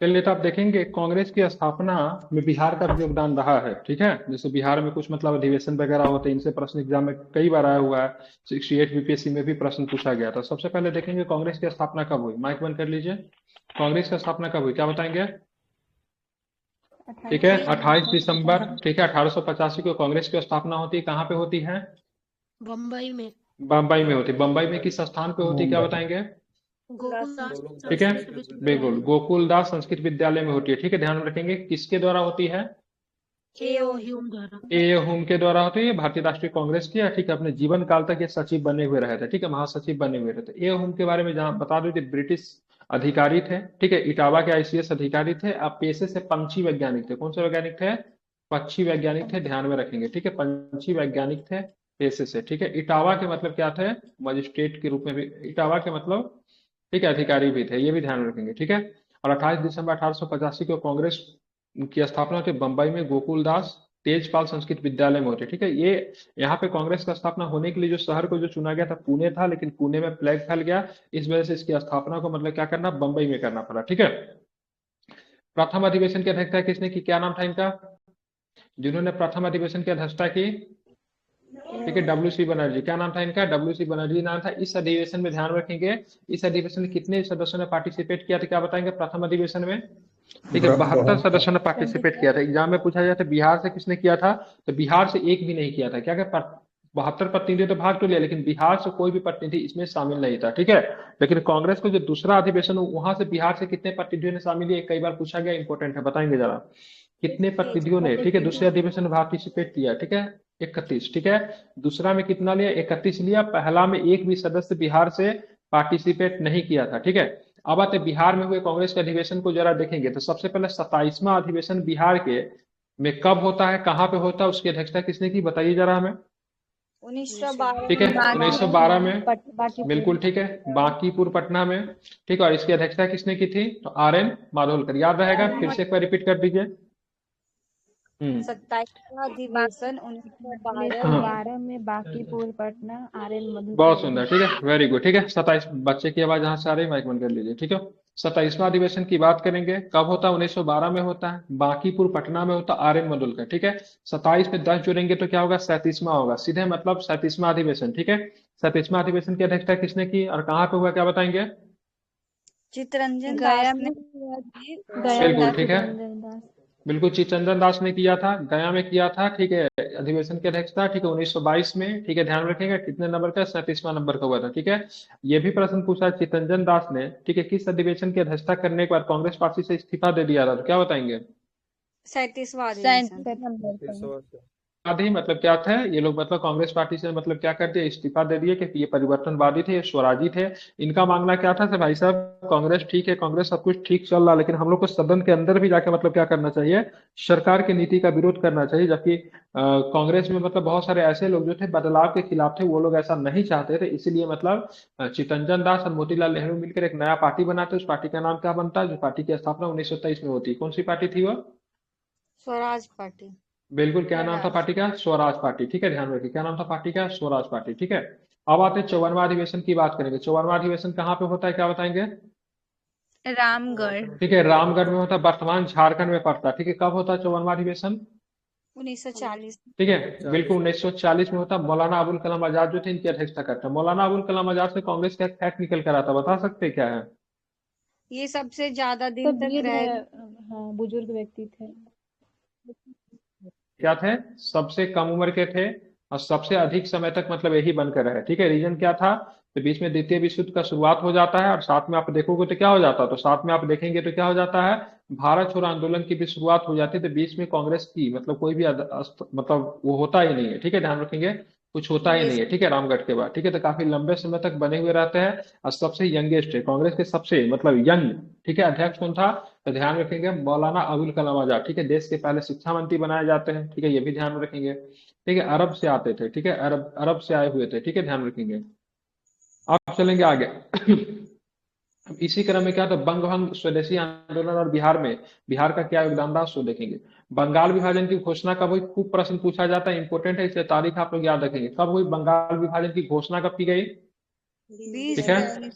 चलिए, तो आप देखेंगे कांग्रेस की स्थापना में बिहार का भी योगदान रहा है। ठीक है, जैसे बिहार में कुछ मतलब अधिवेशन वगैरह होते हैं, इनसे प्रश्न एग्जाम में कई बार आया हुआ है। 68 बीपीएससी में भी प्रश्न पूछा गया था। सबसे पहले देखेंगे कांग्रेस की स्थापना कब हुई। माइक बंद कर लीजिए। कांग्रेस की स्थापना कब हुई, क्या बताएंगे। ठीक है, 28 दिसंबर। ठीक है, 1885 को कांग्रेस की स्थापना होती है। कहाँ पे होती है। बम्बई में। बम्बई में होती है। बम्बई में किस स्थान पे होती है, क्या बताएंगे। गोकुलदास ठीक है, संस्कृत बिल्कुल, विश्वविद्यालय। गोकुलदास संस्कृत विद्यालय में होती है। ठीक है, ध्यान में रखेंगे किसके द्वारा होती है। ए ओ ह्यूम द्वारा। ए होम के द्वारा होती है। भारतीय राष्ट्रीय कांग्रेस की है। ठीक है, अपने जीवन काल तक ये सचिव बने हुए रहे थे। ठीक है, महासचिव बने हुए रहते। ए होम के बारे में जहाँ बता दो कि ब्रिटिश अधिकारी थे। ठीक है, इटावा के आईसीएस अधिकारी थे। अब पेशे से पंछी वैज्ञानिक थे। कौन से वैज्ञानिक थे। पक्षी वैज्ञानिक थे, ध्यान में रखेंगे। ठीक है, पंछी वैज्ञानिक थे पेशे से। ठीक है, इटावा के मतलब क्या थे। मजिस्ट्रेट के रूप में भी इटावा के मतलब, ठीक है, अधिकारी भी थे, ये भी ध्यान में रखेंगे। ठीक है, और 28 दिसंबर 1885 को कांग्रेस की स्थापना होती है बंबई में गोकुलदास तेजपाल संस्कृत विद्यालय में होती है। ठीक है, ये यहाँ पे कांग्रेस का स्थापना होने के लिए जो शहर को जो चुना गया था पुणे था, लेकिन पुणे में प्लेग फैल गया। इस वजह से इसकी स्थापना को मतलब क्या करना, बंबई में करना पड़ा। ठीक है, प्रथम अधिवेशन की अध्यक्षता किसने की, क्या नाम था इनका, जिन्होंने प्रथम अधिवेशन की अध्यक्षता की। ठीक है, डब्ल्यू सी बनर्जी। क्या नाम था इनका, डब्ल्यू सी बनर्जी नाम था। इस अधिवेशन में ध्यान रखेंगे, इस अधिवेशन में कितने सदस्यों ने पार्टिसिपेट किया था, क्या बताएंगे प्रथम अधिवेशन में। ठीक है, 72 बहुत था। सदस्यों ने पार्टिसिपेट किया था। एग्जाम में पूछा जाता है बिहार से किसने किया था, तो बिहार से एक भी नहीं किया था। क्या क्या 72 प्रतिनिधियों तो भाग तो लिया, लेकिन बिहार से कोई भी प्रतिनिधि इसमें शामिल नहीं था। ठीक है, लेकिन कांग्रेस को जो दूसरा अधिवेशन वहां से बिहार से कितने प्रतिनिधियों ने शामिल लिया, कई बार पूछा गया, इंपॉर्टेंट है, बताएंगे जरा कितने प्रतिनिधियों ने। ठीक है, दूसरे अधिवेशन में पार्टिसिपेट किया। ठीक है, 31। ठीक है, दूसरा में कितना लिया, 31 लिया। पहला में एक भी सदस्य बिहार से पार्टिसिपेट नहीं किया था। ठीक है, अब आते बिहार में हुए कांग्रेस के अधिवेशन को जरा देखेंगे, तो सबसे पहले 27वां अधिवेशन बिहार के में कब होता है, कहाँ पे होता है, उसकी अध्यक्षता किसने की, बताइए जरा हमें। 1912 ठीक है, में। 1912 में। बांकीपुर। बिल्कुल ठीक है, बांकीपुर पटना में। ठीक है, और इसकी अध्यक्षता किसने की थी, तो आर एन माधोलकर। याद रहेगा, फिर से एक बार रिपीट कर दीजिए। 27वां अधिवेशन 1912 में। 1912 में बांकीपुर पटना, RN बहुत मधुकर। सुंदर, ठीक है, वेरी गुड। ठीक है, 27, बच्चे की आवाज यहाँ से आ रही है, माइक बंद कर लीजिए। ठीक है, 27वां अधिवेशन की बात करेंगे, कब होता है, 1912 में होता है, बांकीपुर पटना में होता है, आर एन मडुलकर। ठीक है, 27 में 10 जोड़ेंगे तो क्या होगा, 37वां होगा, सीधे मतलब 37वां अधिवेशन। ठीक है, 37वां अधिवेशन की अध्यक्षता किसने की और कहाँ पे हुआ, क्या बताएंगे। चित्तरंजन गया दास में ने। हुआ था। गया में बिल्कुल ठीक है, चितरंजन दास। बिल्कुल चित्तरंजन दास ने किया था, गया में किया था। ठीक है, अधिवेशन की अध्यक्षता। ठीक है, 1922 में। ठीक है, ध्यान रखेंगे कितने नंबर का, 37वां नंबर का हुआ था। ठीक है, ये भी प्रश्न पूछा चित्तरंजन दास ने। ठीक है, किस अधिवेशन की अध्यक्षता करने के बाद कांग्रेस पार्टी से इस्तीफा दे दिया था, तो क्या बताएंगे। 37वां अधिवेशन। 37 नंबर का। वादी मतलब क्या था, ये लोग मतलब कांग्रेस पार्टी से मतलब क्या कर दिया, इस्तीफा दे दिए कि ये परिवर्तनवादी थे, ये स्वराजी थे। इनका मानना क्या था कि भाई साहब, कांग्रेस ठीक है, कांग्रेस सब कुछ ठीक चल रहा, लेकिन हम लोग को सदन के अंदर भी जाके मतलब क्या करना चाहिए, सरकार की नीति का विरोध करना चाहिए। जबकि कांग्रेस में मतलब बहुत सारे ऐसे लोग जो थे बदलाव के खिलाफ थे, वो लोग ऐसा नहीं चाहते थे। इसीलिए मतलब चितरंजन दास और मोतीलाल नेहरू मिलकर एक नया पार्टी बनाते। उस पार्टी का नाम क्या बनता है, जो पार्टी की स्थापना 1923 में होती है, कौन सी पार्टी थी वो। स्वराज पार्टी। बिल्कुल, क्या नाम था स्वराज। पार्टी का, स्वराज पार्टी। ठीक है, ध्यान रखिए क्या नाम था पार्टी का, स्वराज पार्टी। ठीक है, अब आते हैं 54वां अधिवेशन की बात करेंगे। 54वां अधिवेशन कहाँ पे होता है, क्या बताएंगे। रामगढ़। ठीक है, रामगढ़ में होता है, वर्तमान झारखंड में पड़ता है। ठीक है, कब होता है 54वां अधिवेशन। 1940। ठीक है, बिल्कुल 1940 में होता है। मौलाना अबुल कलाम आजाद जो थे इनकी अध्यक्षता करते हैं। मौलाना अबुल कलाम आजाद से कांग्रेस का एक फैक्ट निकल कर आता, बता सकते हैं क्या है। ये सबसे ज्यादा तो दिन तक वीर, रह। हाँ, बुजुर्ग व्यक्ति थे। क्या थे, सबसे कम उम्र के थे और सबसे अधिक समय तक मतलब यही बनकर रहे। ठीक है, रीजन क्या था, तो बीच में द्वितीय विश्व युद्ध का शुरुआत हो जाता है और साथ में आप देखोगे तो क्या हो जाता है, तो साथ में आप देखेंगे तो क्या हो जाता है, भारत छोड़ो आंदोलन की भी शुरुआत हो जाती है। तो बीच में कांग्रेस की मतलब कोई भी मतलब वो होता ही नहीं है। ठीक है, ध्यान रखेंगे, कुछ होता ही ये नहीं है। ठीक है, रामगढ़ के बाद। ठीक है, तो काफी लंबे समय तक बने हुए रहते हैं और सबसे यंगेस्ट है कांग्रेस के, सबसे मतलब यंग। ठीक है, अध्यक्ष कौन था, तो ध्यान रखेंगे मौलाना अबुल कलाम आजाद। ठीक है, देश के पहले शिक्षा मंत्री बनाए जाते हैं। ठीक है, ये भी ध्यान रखेंगे। ठीक है, अरब से आते थे। ठीक है, अरब अरब से आए हुए थे। ठीक है, ध्यान रखेंगे। अब चलेंगे आगे। अब इसी क्रम में क्या था, बंग भंग स्वदेशी आंदोलन और बिहार में बिहार का क्या योगदान रहा, उसको देखेंगे। बंगाल विभाजन की घोषणा कब हुई, खूब प्रश्न पूछा जाता है, इंपॉर्टेंट है, इसलिए तारीख आप लोग याद रखेंगे। कब हुई बंगाल विभाजन की घोषणा, कब की गई। 20 ठीक है, जून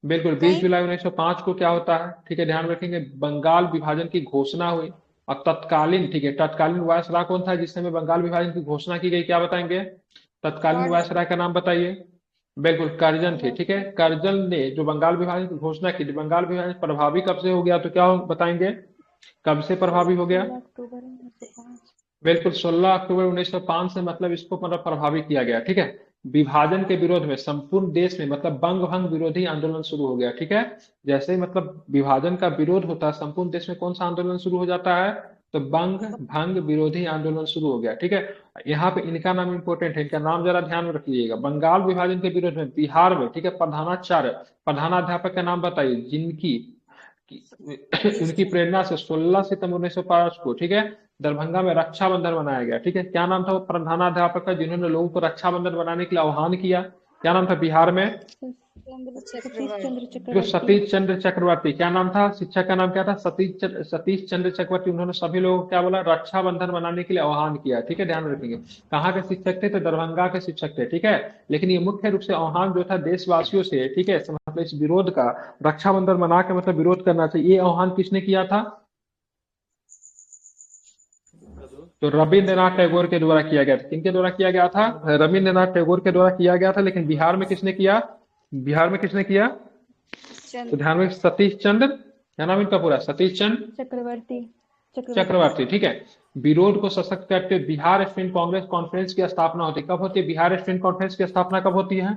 बिल्कुल 20 जुलाई 1905 को क्या होता है, ठीक है, ध्यान रखेंगे, बंगाल विभाजन की घोषणा हुई। और तत्कालीन, ठीक है, तत्कालीन वायसराय कौन था जिस समय बंगाल विभाजन की घोषणा की गई, क्या बताएंगे? तत्कालीन लॉर्ड वायसराय का नाम बताइए। बिल्कुल करजन थे, ठीक है, लॉर्ड करजन ने जो बंगाल विभाजन की घोषणा की थी, बंगाल विभाजन प्रभावी कब से हो गया, तो क्या बताएंगे, कब से प्रभावी हो गया? 16 अक्टूबर 1905। बिल्कुल 16 अक्टूबर 1905 से, मतलब इसको मतलब प्रभावी किया गया, ठीक है। विभाजन के विरोध में संपूर्ण देश में मतलब बंग भंग विरोधी आंदोलन शुरू हो गया, ठीक है। जैसे ही मतलब विभाजन का विरोध होता है संपूर्ण देश में, कौन सा आंदोलन शुरू हो जाता है, तो बंग भंग विरोधी आंदोलन शुरू हो गया, ठीक है। यहाँ पे इनका नाम इंपॉर्टेंट है, इनका नाम जरा ध्यान में रखिएगा। बंगाल विभाजन के विरोध में बिहार में, ठीक है, प्रधानाचार्य, प्रधानाध्यापक का नाम बताइए जिनकी उनकी प्रेरणा से 16 सितंबर 1905 को, ठीक है, दरभंगा में रक्षाबंधन मनाया गया, ठीक है। क्या नाम था वो प्रधानाध्यापक का जिन्होंने लोगों को रक्षाबंधन बनाने के लिए आह्वान किया, क्या नाम था बिहार में? सतीश चंद्र जो चक्रवर्ती। सतीश चंद्र चक्रवर्ती, क्या नाम था, शिक्षक का नाम क्या था, सतीश चंद्र चक्रवर्ती। उन्होंने सभी लोगों को क्या बोला, रक्षाबंधन मनाने के लिए आह्वान किया, ठीक है, ध्यान रखेंगे। कहाँ के शिक्षक थे, तो दरभंगा के शिक्षक थे, ठीक है। लेकिन ये मुख्य रूप से आह्वान जो था देशवासियों से, ठीक है, मतलब इस विरोध का, रक्षाबंधन मना के मतलब विरोध करना चाहिए, ये आह्वान किसने किया था, तो रविंद्रनाथ टैगोर के द्वारा किया गया था। किनके द्वारा किया गया था, रविंद्रनाथ टैगोर के द्वारा किया गया था। लेकिन बिहार में किसने किया, बिहार में किसने किया, तो ध्यान में सतीश चंद्र, क्या नाम इनका पूरा, सतीश चंद्र चक्रवर्ती। चक्रवर्ती, ठीक है। विरोध को सशक्त करते हुए बिहार स्टूडेंट कांग्रेस कॉन्फ्रेंस की स्थापना होती है। कब होती है बिहार स्टूडेंट कॉन्फ्रेंस की स्थापना, कब होती है?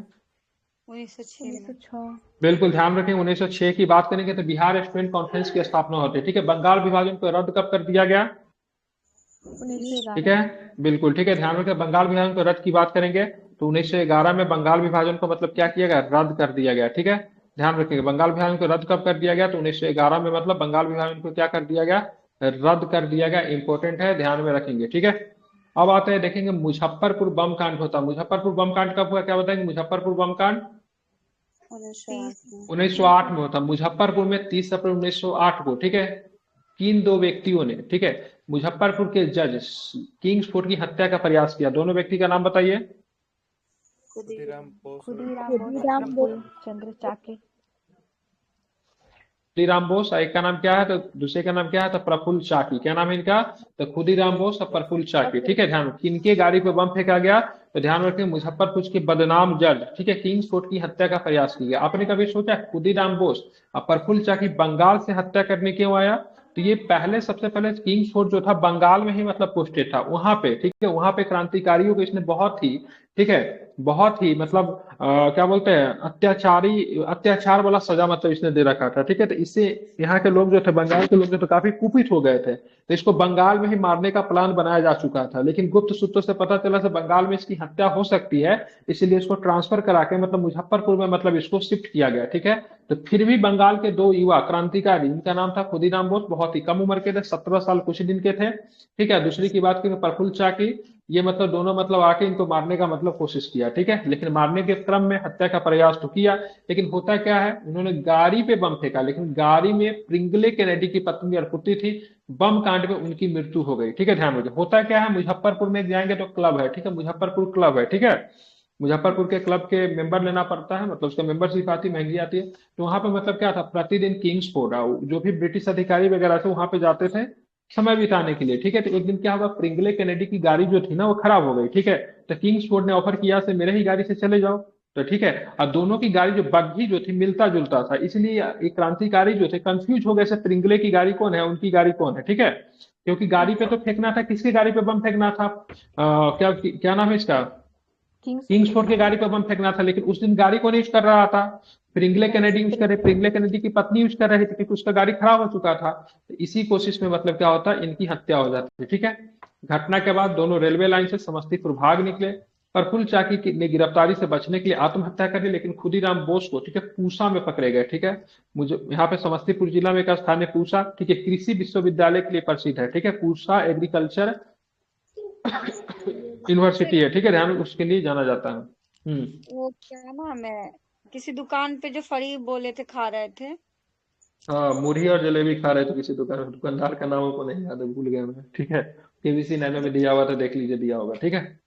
1906 में। 1906। बिल्कुल ध्यान रखें, 1906 की बात करेंगे तो बिहार स्टूडेंट कॉन्फ्रेंस की स्थापना होती है, ठीक है। बंगाल विभाजन को रद्द कब कर दिया गया, ठीक 1911। है, बिल्कुल ठीक है, ध्यान रखें, बंगाल विभाजन को रद्द की बात करेंगे तो 1911 में बंगाल विभाजन को मतलब क्या किया गया, रद्द कर दिया गया, ठीक है। ध्यान रखेंगे, बंगाल विभाजन को रद्द कब कर दिया गया, तो 1911 में मतलब बंगाल विभाजन को क्या कर दिया गया, रद्द कर दिया गया, इंपॉर्टेंट है, ध्यान में रखेंगे, ठीक है। अब आते हैं, देखेंगे मुजफ्फरपुर बम कांड होता। मुजफ्फरपुर बम कांड कब हुआ, क्या बताएंगे, मुजफ्फरपुर बम कांड 1908 में होता। मुजफ्फरपुर में 30 अप्रैल 1908 को, ठीक है, किन दो व्यक्तियों ने, ठीक है, मुजफ्फरपुर के जज किंग्सफोर्ड की हत्या का प्रयास किया, दोनों व्यक्ति का नाम बताइए। खुदीराम बोस और प्रफुल्ल चंद्र चाकी। खुदीराम बोस, एक का नाम क्या है, तो दूसरे का नाम क्या है, तो प्रफुल्ल चाकी। क्या नाम है इनका, तो खुदीराम बोस और प्रफुल्ल चाकी, ठीक है। ध्यान, किनके गाड़ी पे बम फेंका गया, तो ध्यान रखें मुजफ्फरपुर के बदनाम जज, ठीक है, किंग्सफोर्ड की हत्या का प्रयास किया गया। आपने कभी सोचा खुदीराम बोस और प्रफुल्ल चाकी बंगाल से हत्या करने क्यों आया, तो ये पहले, सबसे पहले किंग्सफोर्ड जो था बंगाल में ही मतलब पोस्टेड था वहां पे, ठीक है। वहां पे क्रांतिकारियों को इसने बहुत ही, ठीक है, बहुत ही मतलब क्या बोलते हैं, अत्याचार वाला सजा मतलब इसने दे रखा था, ठीक है। तो इससे यहाँ के लोग जो थे, बंगाल के लोग जो थे, काफी कुपित हो गए थे। तो इसको बंगाल में ही मारने का प्लान बनाया जा चुका था, लेकिन गुप्त सूत्रों से पता चला से बंगाल में इसकी हत्या हो सकती है, इसीलिए इसको ट्रांसफर करा के मतलब मुजफ्फरपुर में मतलब इसको शिफ्ट किया गया, ठीक है। तो फिर भी बंगाल के दो युवा क्रांतिकारी, इनका नाम था खुदीराम बोस, बहुत ही कम उम्र के थे, 17 साल कुछ दिन के थे, ठीक है। दूसरी की बात करें प्रफुल्ल चाकी, ये मतलब दोनों मतलब आके इनको मारने का मतलब कोशिश किया, ठीक है। लेकिन मारने के क्रम में हत्या का प्रयास तो किया, लेकिन होता क्या है, उन्होंने गाड़ी पे बम फेंका, लेकिन गाड़ी में प्रिंगले केनेडी की पत्नी और पुत्री थी। बम कांड में उनकी मृत्यु हो गई, ठीक है। ध्यान रखिए, होता क्या है, मुजफ्फरपुर में जाएंगे तो क्लब है, ठीक है, मुजफ्फरपुर क्लब है, ठीक है। मुजफ्फरपुर के क्लब के मेंबर लेना पड़ता है, मतलब उसका मेंबरशिप आती महंगी आती है। तो वहां पे मतलब क्या था, प्रतिदिन किंग्सफोर्ड जो भी ब्रिटिश अधिकारी वगैरह थे वहां पे जाते थे समय बिताने के लिए, ठीक है। तो एक दिन क्या हुआ, प्रिंगले केनेडी की गाड़ी जो थी ना वो खराब हो गई, ठीक है। तो किंग्सफोर्ड ने ऑफर किया से मेरे ही गाड़ी से चले जाओ, तो ठीक है। और दोनों की गाड़ी जो बग्घी जो थी मिलता जुलता था, इसलिए एक क्रांतिकारी जो थे कंफ्यूज हो गए से प्रिंगले की गाड़ी कौन है, उनकी गाड़ी कौन है, ठीक है। क्योंकि गाड़ी पे तो फेंकना था, किसकी गाड़ी पे बम फेंकना था, क्या क्या नाम है इसका, किंग्सफोर्ड की गाड़ी पे बम फेंकना था। लेकिन उस दिन गाड़ी कौन यूज कर रहा था, प्रिंगले कैनेडी यूज कर रहे, प्रिंगले कैनेडी की पत्नी यूज कर रही थी, क्योंकि उसका गाड़ी खराब हो चुका था। तो इसी कोशिश में मतलब क्या होता, इनकी हत्या हो जाती है, ठीक है। घटना के बाद दोनों रेलवे लाइन से समस्तीपुर भाग निकले। प्रफुल्ल चाकी ने गिरफ्तारी से बचने के लिए आत्महत्या कर ली, लेकिन खुदीराम बोस को, ठीक है, पूसा में पकड़े गए, ठीक है। मुझे यहाँ पे समस्तीपुर जिला में एक स्थान है पूसा, ठीक है, कृषि विश्वविद्यालय के लिए प्रसिद्ध है, ठीक है, पूसा एग्रीकल्चर यूनिवर्सिटी है, ठीक है, ध्यान में उसके लिए जाना जाता है। वो क्या नाम है, किसी दुकान पे जो फरी बोले थे खा रहे थे। हाँ, मुरही और जलेबी खा रहे थे किसी दुकानदार का नाम को नहीं याद है, भूल गया मैं, ठीक है। केबीसी नैनो में दिया हुआ था, देख लीजिए, दिया होगा, ठीक है।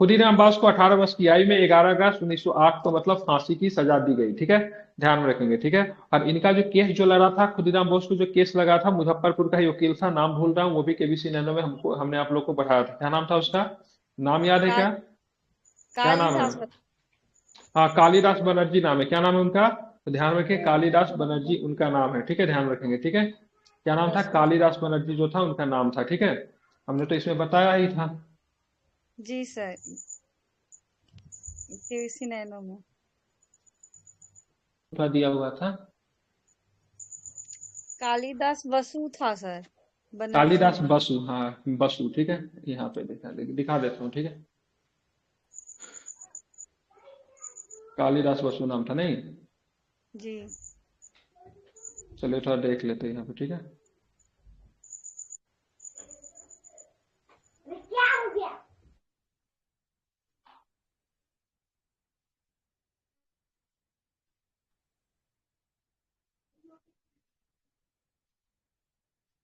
खुदीराम बोस को 18 वर्ष की आयु में 11 अगस्त 1908 को मतलब फांसी की सजा दी गई। ठीक है, ध्यान में रखेंगे। ठीक है, और इनका जो केस जो लड़ा था, खुदीराम बोस को जो केस लगा था, मुजफ्फरपुर का ही वकील था, नाम भूल रहा हूँ, वो भी केबीसी नैनो में हमने आप लोग को पढ़ाया था। क्या नाम था उसका? नाम याद है काल, क्या? क्या नाम है? कालिदास हाँ, कालिदास बनर्जी नाम है। क्या नाम है उनका? तो ध्यान रखिए, कालिदास बनर्जी उनका नाम है। ठीक है, ध्यान रखेंगे। ठीक है, क्या नाम था? कालिदास बनर्जी जो था उनका नाम था। ठीक है, हमने तो इसमें बताया ही था। जी सर, केवीसी नैनो में था दिया हुआ था। कालिदास बसु था सर, बनर्जी कालिदास नहीं। बसु, हाँ बसु। ठीक है, यहाँ पे दिखा देता हूँ। ठीक है, कालिदास बसु नाम था नहीं? जी चलिए थोड़ा देख लेते हैं यहाँ पे। ठीक है,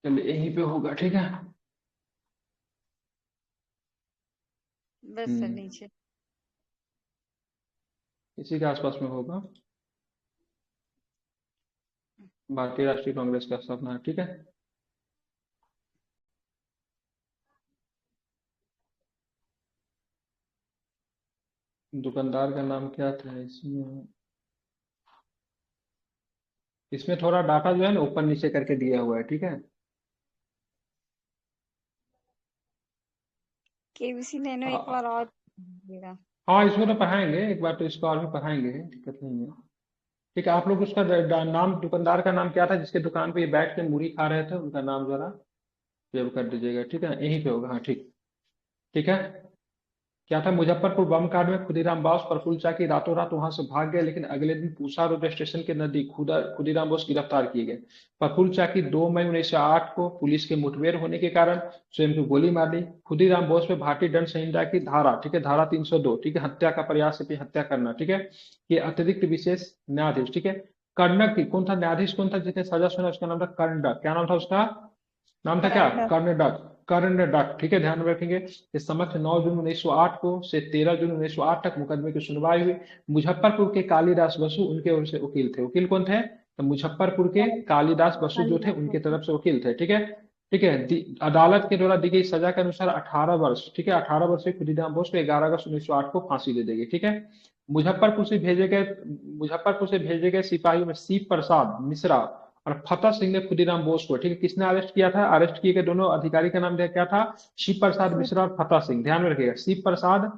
चलिए यहीं पे होगा। ठीक है, बस सर नीचे। इसी के आसपास में होगा। भारतीय राष्ट्रीय कांग्रेस का स्थापना है। ठीक है, दुकानदार का नाम क्या था इसमें? इसमें थोड़ा डाटा जो है ना ऊपर नीचे करके दिया हुआ है। ठीक है, केवीसी नैनो एक बार और दीजिएगा। हाँ इसमें तो पढ़ाएंगे एक बार, तो इसको और भी पढ़ाएंगे, दिक्कत नहीं है। ठीक है, आप लोग उसका नाम, दुकानदार का नाम क्या था जिसके दुकान पे ये बैठ के मुड़ी खा रहे थे, उनका नाम जरा सेव कर दीजिएगा। ठीक है, यहीं पे होगा। हाँ ठीक। ठीक है, क्या था? मुजफ्फरपुर बम कांड में खुदीराम बोस, प्रफुल्ल चाकी रातों रात वहां से भाग गए, लेकिन अगले दिन पूसा रोड स्टेशन के नजदीक खुदीराम बोस गिरफ्तार किए गए। प्रफुल्ल चाकी 2 मई 1908 को पुलिस के मुठभेड़ होने के कारण स्वयं को गोली मार दी। खुदीराम बोस पे भारतीय दंड संहिता की धारा, ठीक है, धारा 302, ठीक है, हत्या का प्रयास से हत्या करना, ठीक है, ये अतिरिक्त विशेष न्यायाधीश, ठीक है, कर्णक की कौन था न्यायाधीश, कौन था जिसने सजा सुना? उसका नाम था कर्णक। क्या नाम था उसका? नाम था क्या? कर्नाटक। कर्नाटक। कर्नाटक। ठीक है, ध्यान में रखेंगे। इस समक्ष 9 जून 1908 को से 13 जून 1908 तक मुकदमे की सुनवाई हुई। मुजफ्फरपुर के कालिदास बसु उनके ओर से वकील थे। वकील कौन थे? तो मुजफ्फरपुर के कालिदास बसु जो थे उनके तरफ से वकील थे। ठीक है, ठीक है। अदालत के द्वारा दी गई सजा के अनुसार 18 वर्ष, ठीक है, 18 वर्ष से खुदीराम बोस को 11 अगस्त 1908 को फांसी दे देगी। ठीक है, मुजफ्फरपुर से भेजे गए सिपाहियों में सी प्रसाद मिश्रा और फतेह सिंह ने खुदीराम बोस को, ठीक है, किसने अरेस्ट किया था? अरेस्ट किए गए दोनों अधिकारी का नाम क्या था? शिव प्रसाद मिश्रा और फतेह सिंह। ध्यान में रखिएगा, शिव प्रसाद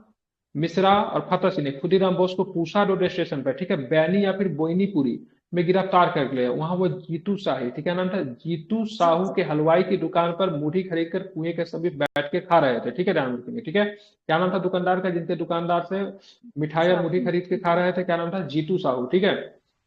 मिश्रा और फतेह सिंह ने खुदीराम बोस को पूसा रोड स्टेशन पर, ठीक है, बैनी या फिर बोईनीपुरी में गिरफ्तार कर लिया। वहां वो जीतू साही, ठीक है, नाम था जीतू साहू के हलवाई की दुकान पर मूढ़ी खरीद कर कुएं के सभी बैठ के खा रहे थे। ठीक है, ध्यान रखेंगे। ठीक है, क्या नाम था दुकानदार का जिनके दुकानदार से मिठाई और मूढ़ी खरीद के खा रहे थे? क्या नाम था? जीतू साहू। ठीक है,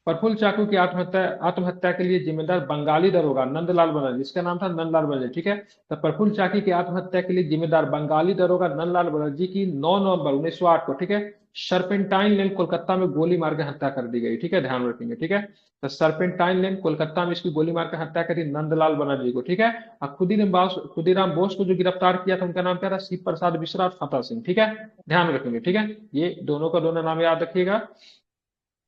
प्रफुल्ल चाकू की आत्महत्या के लिए जिम्मेदार बंगाली दरोगा नंदलाल बनर्जी, जिसका नाम था नंदलाल बनर्जी। ठीक है, तो प्रफुल्ल चाकी की आत्महत्या के लिए जिम्मेदार बंगाली दरोगा नंदलाल बनर्जी की 9 नवंबर 1908 को, ठीक है, सर्पेंटाइन लेन कोलकाता में गोली मार के हत्या कर दी गई। ठीक है, ध्यान रखेंगे। ठीक है, तो सर्पेंटाइन लेन कोलकाता में इसकी गोली मार के हत्या करी नंदलाल बनर्जी को। ठीक है, और खुदीराम बोस को जो गिरफ्तार किया था उनका नाम क्या था? शिव प्रसाद मिश्रा और फतेह सिंह। ठीक है, ध्यान रखेंगे। ठीक है, ये दोनों का दोनों नाम याद रखिएगा।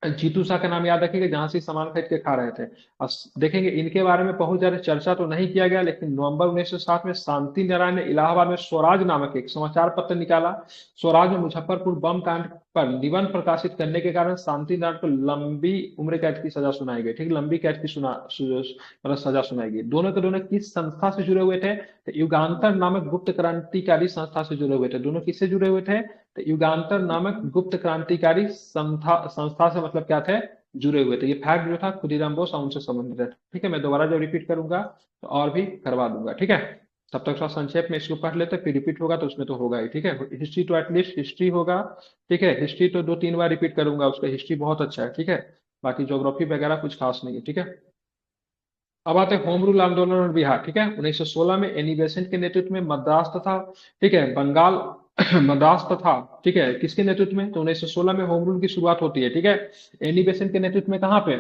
जीतू शाह का नाम याद रखिएगा, जहां से सामान खरीद के खा रहे थे। और देखेंगे इनके बारे में बहुत ज्यादा चर्चा तो नहीं किया गया, लेकिन नवंबर 1907 में शांति नारायण ने इलाहाबाद में स्वराज नामक एक समाचार पत्र निकाला। स्वराज में मुजफ्फरपुर बम कांड पर निबंध प्रकाशित करने के कारण शांति नारायण को लंबी उम्र कैद की सजा सुनाई गई। ठीक, लंबी कैद की मतलब सजा सुनाई गई। दोनों के दोनों किस संस्था से जुड़े हुए थे? तो युगांतर नामक गुप्त क्रांतिकारी संस्था से जुड़े हुए थे। दोनों किससे जुड़े हुए थे? तो युगांतर नामक गुप्त क्रांतिकारी संस्था से मतलब क्या थे? जुड़े हुए थे। ये फैक्ट जो था खुदीराम बोस और उनसे संबंधित है। ठीक है, मैं दोबारा जब रिपीट करूंगा तो और भी करवा दूंगा। ठीक है, तब तक थोड़ा संक्षेप में इसको पढ़ लेते, फिर रिपीट होगा तो उसमें तो होगा ही। ठीक है, हिस्ट्री तो एटलीस्ट हिस्ट्री होगा। ठीक है, हिस्ट्री तो 2-3 बार रिपीट करूंगा, उसका हिस्ट्री बहुत अच्छा है। ठीक है, बाकी ज्योग्राफी वगैरह कुछ खास नहीं है। ठीक है, अब आते हैं होम रूल आंदोलन और बिहार। ठीक है, 1916 में एनी बेसेंट के नेतृत्व में मद्रास तथा, ठीक है, बंगाल मद्रास तथा, ठीक है, किसके नेतृत्व में? तो 1916 में होम रूल की शुरुआत होती है। ठीक है, एनी बेसेंट के नेतृत्व में। कहाँ पे